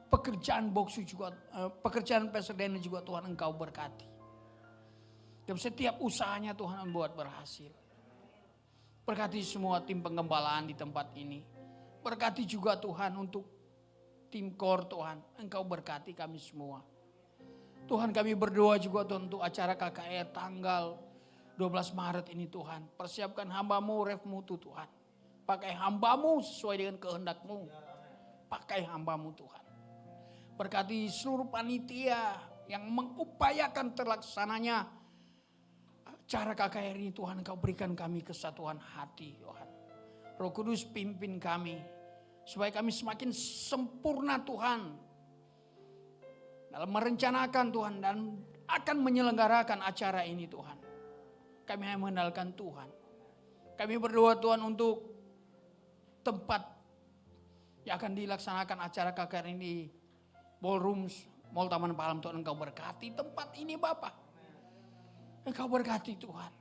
Pekerjaan Boksu juga, pekerjaan Pastor Daniel juga Tuhan Engkau berkati. Dan setiap usahanya Tuhan membuat berhasil. Berkati semua tim pengembalaan di tempat ini. Berkati juga Tuhan untuk tim core Tuhan. Engkau berkati kami semua. Tuhan kami berdoa juga Tuhan untuk acara KKR tanggal 12 Maret ini Tuhan. Persiapkan hamba-Mu Ref Mutu Tuhan. Pakai hamba-Mu sesuai dengan kehendak-Mu. Pakai hamba-Mu Tuhan. Berkati seluruh panitia yang mengupayakan terlaksananya acara KKR ini Tuhan. Engkau berikan kami kesatuan hati Tuhan. Roh Kudus pimpin kami. Supaya kami semakin sempurna Tuhan. Dalam merencanakan Tuhan dan akan menyelenggarakan acara ini Tuhan. Kami hanya mengandalkan Tuhan. Kami berdoa Tuhan untuk tempat yang akan dilaksanakan acara KKR ini. Ballroom Mall Taman Palem Tuhan Engkau berkati tempat ini Bapak. Engkau berkati Tuhan.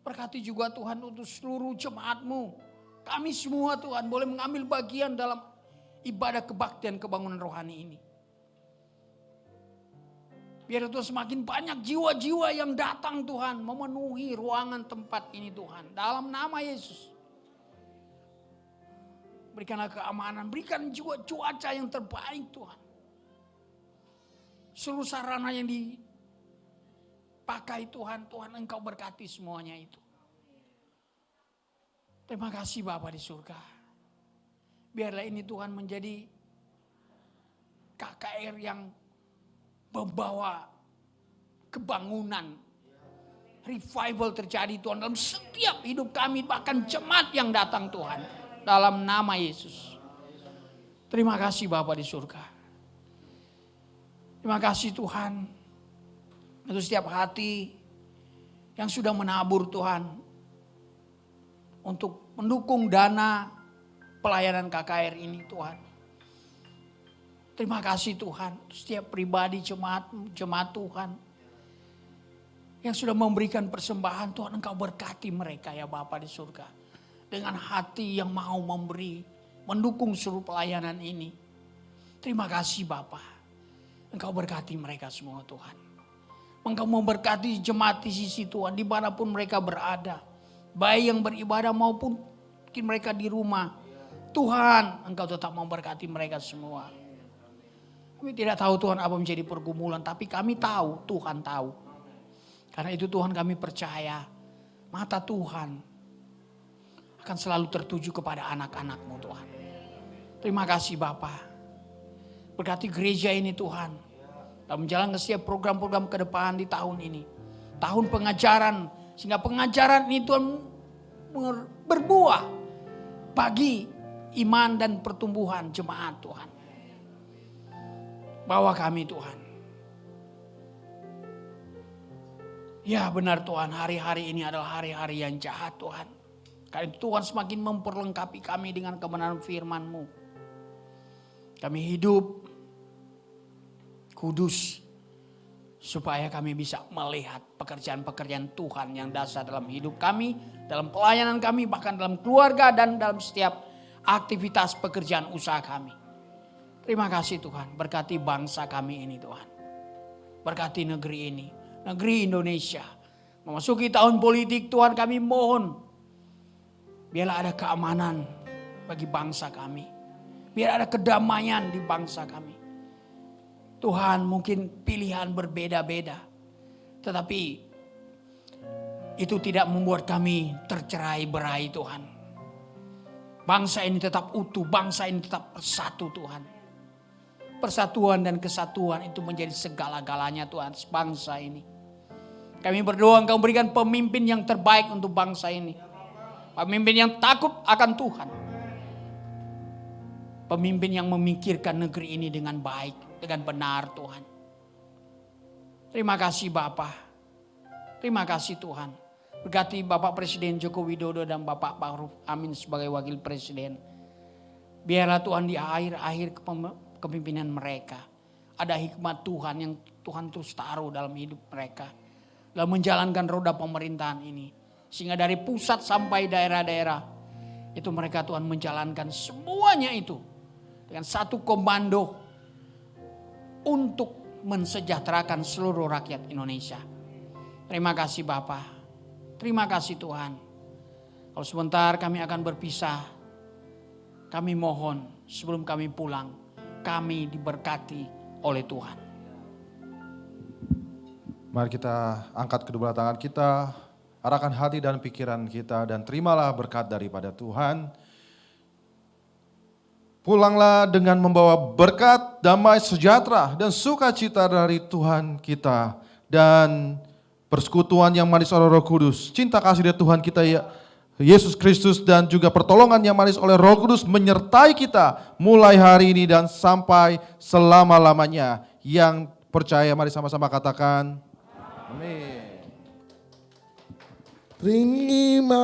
Berkati juga Tuhan untuk seluruh jemaat-Mu. Kami semua Tuhan boleh mengambil bagian dalam ibadah kebaktian kebangunan rohani ini. Biar Tuhan semakin banyak jiwa-jiwa yang datang Tuhan memenuhi ruangan tempat ini Tuhan. Dalam nama Yesus. Berikanlah keamanan, berikan juga cuaca yang terbaik Tuhan. Seluruh sarana yang dipakai Tuhan, Tuhan Engkau berkati semuanya itu. Terima kasih Bapa di surga. Biarlah ini Tuhan menjadi KKR yang membawa kebangunan. Revival terjadi Tuhan dalam setiap hidup kami, bahkan jemaat yang datang Tuhan. Dalam nama Yesus. Terima kasih Bapa di surga. Terima kasih Tuhan untuk setiap hati yang sudah menabur Tuhan untuk mendukung dana pelayanan KKR ini Tuhan. Terima kasih Tuhan setiap pribadi jemaat Tuhan yang sudah memberikan persembahan Tuhan, Engkau berkati mereka ya Bapa di surga. Dengan hati yang mau memberi, mendukung seluruh pelayanan ini. Terima kasih Bapa. Engkau berkati mereka semua Tuhan. Engkau memberkati jemaat di sisi Tuhan dimanapun mereka berada. Baik yang beribadah maupun mungkin mereka di rumah. Tuhan Engkau tetap memberkati mereka semua. Kami tidak tahu Tuhan apa menjadi pergumulan. Tapi kami tahu Tuhan tahu. Karena itu Tuhan kami percaya. Mata Tuhan akan selalu tertuju kepada anak-anak-Mu Tuhan. Terima kasih Bapa. Berkati gereja ini Tuhan. Dan menjalankan setiap program-program ke depan di tahun ini. Tahun pengajaran. Sehingga pengajaran ini Tuhan berbuah. Bagi iman dan pertumbuhan jemaat Tuhan. Bawa kami Tuhan. Ya benar Tuhan, hari-hari ini adalah hari-hari yang jahat Tuhan. Karena itu Tuhan semakin memperlengkapi kami dengan kebenaran firman-Mu. Kami hidup kudus supaya kami bisa melihat pekerjaan-pekerjaan Tuhan yang dasar dalam hidup kami, dalam pelayanan kami, bahkan dalam keluarga dan dalam setiap aktivitas pekerjaan usaha kami. Terima kasih Tuhan, berkati bangsa kami ini Tuhan. Berkati negeri ini, negeri Indonesia. Memasuki tahun politik Tuhan kami mohon, biarlah ada keamanan bagi bangsa kami. Biar ada kedamaian di bangsa kami. Tuhan mungkin pilihan berbeda-beda. Tetapi itu tidak membuat kami tercerai-berai Tuhan. Bangsa ini tetap utuh, bangsa ini tetap bersatu Tuhan. Persatuan dan kesatuan itu menjadi segala-galanya Tuhan bangsa ini. Kami berdoa Engkau berikan pemimpin yang terbaik untuk bangsa ini. Pemimpin yang takut akan Tuhan. Pemimpin yang memikirkan negeri ini dengan baik, dengan benar Tuhan. Terima kasih Bapa. Terima kasih Tuhan. Berkati Bapak Presiden Joko Widodo dan Bapak Ma'ruf Amin sebagai Wakil Presiden. Biarlah Tuhan di akhir-akhir kepemimpinan mereka. Ada hikmat Tuhan yang Tuhan terus taruh dalam hidup mereka. Dalam menjalankan roda pemerintahan ini. Sehingga dari pusat sampai daerah-daerah. Itu mereka Tuhan menjalankan semuanya itu. Dengan satu komando untuk mensejahterakan seluruh rakyat Indonesia. Terima kasih Bapa. Terima kasih Tuhan. Kalau sebentar kami akan berpisah. Kami mohon sebelum kami pulang. Kami diberkati oleh Tuhan. Mari kita angkat kedua tangan kita. Arahkan hati dan pikiran kita. Dan terimalah berkat daripada Tuhan. Pulanglah dengan membawa berkat, damai, sejahtera, dan sukacita dari Tuhan kita. Dan persekutuan yang manis oleh Roh Kudus. Cinta kasih dari Tuhan kita Yesus Kristus dan juga pertolongan yang manis oleh Roh Kudus menyertai kita mulai hari ini dan sampai selama-lamanya. Yang percaya mari sama-sama katakan amin. Terima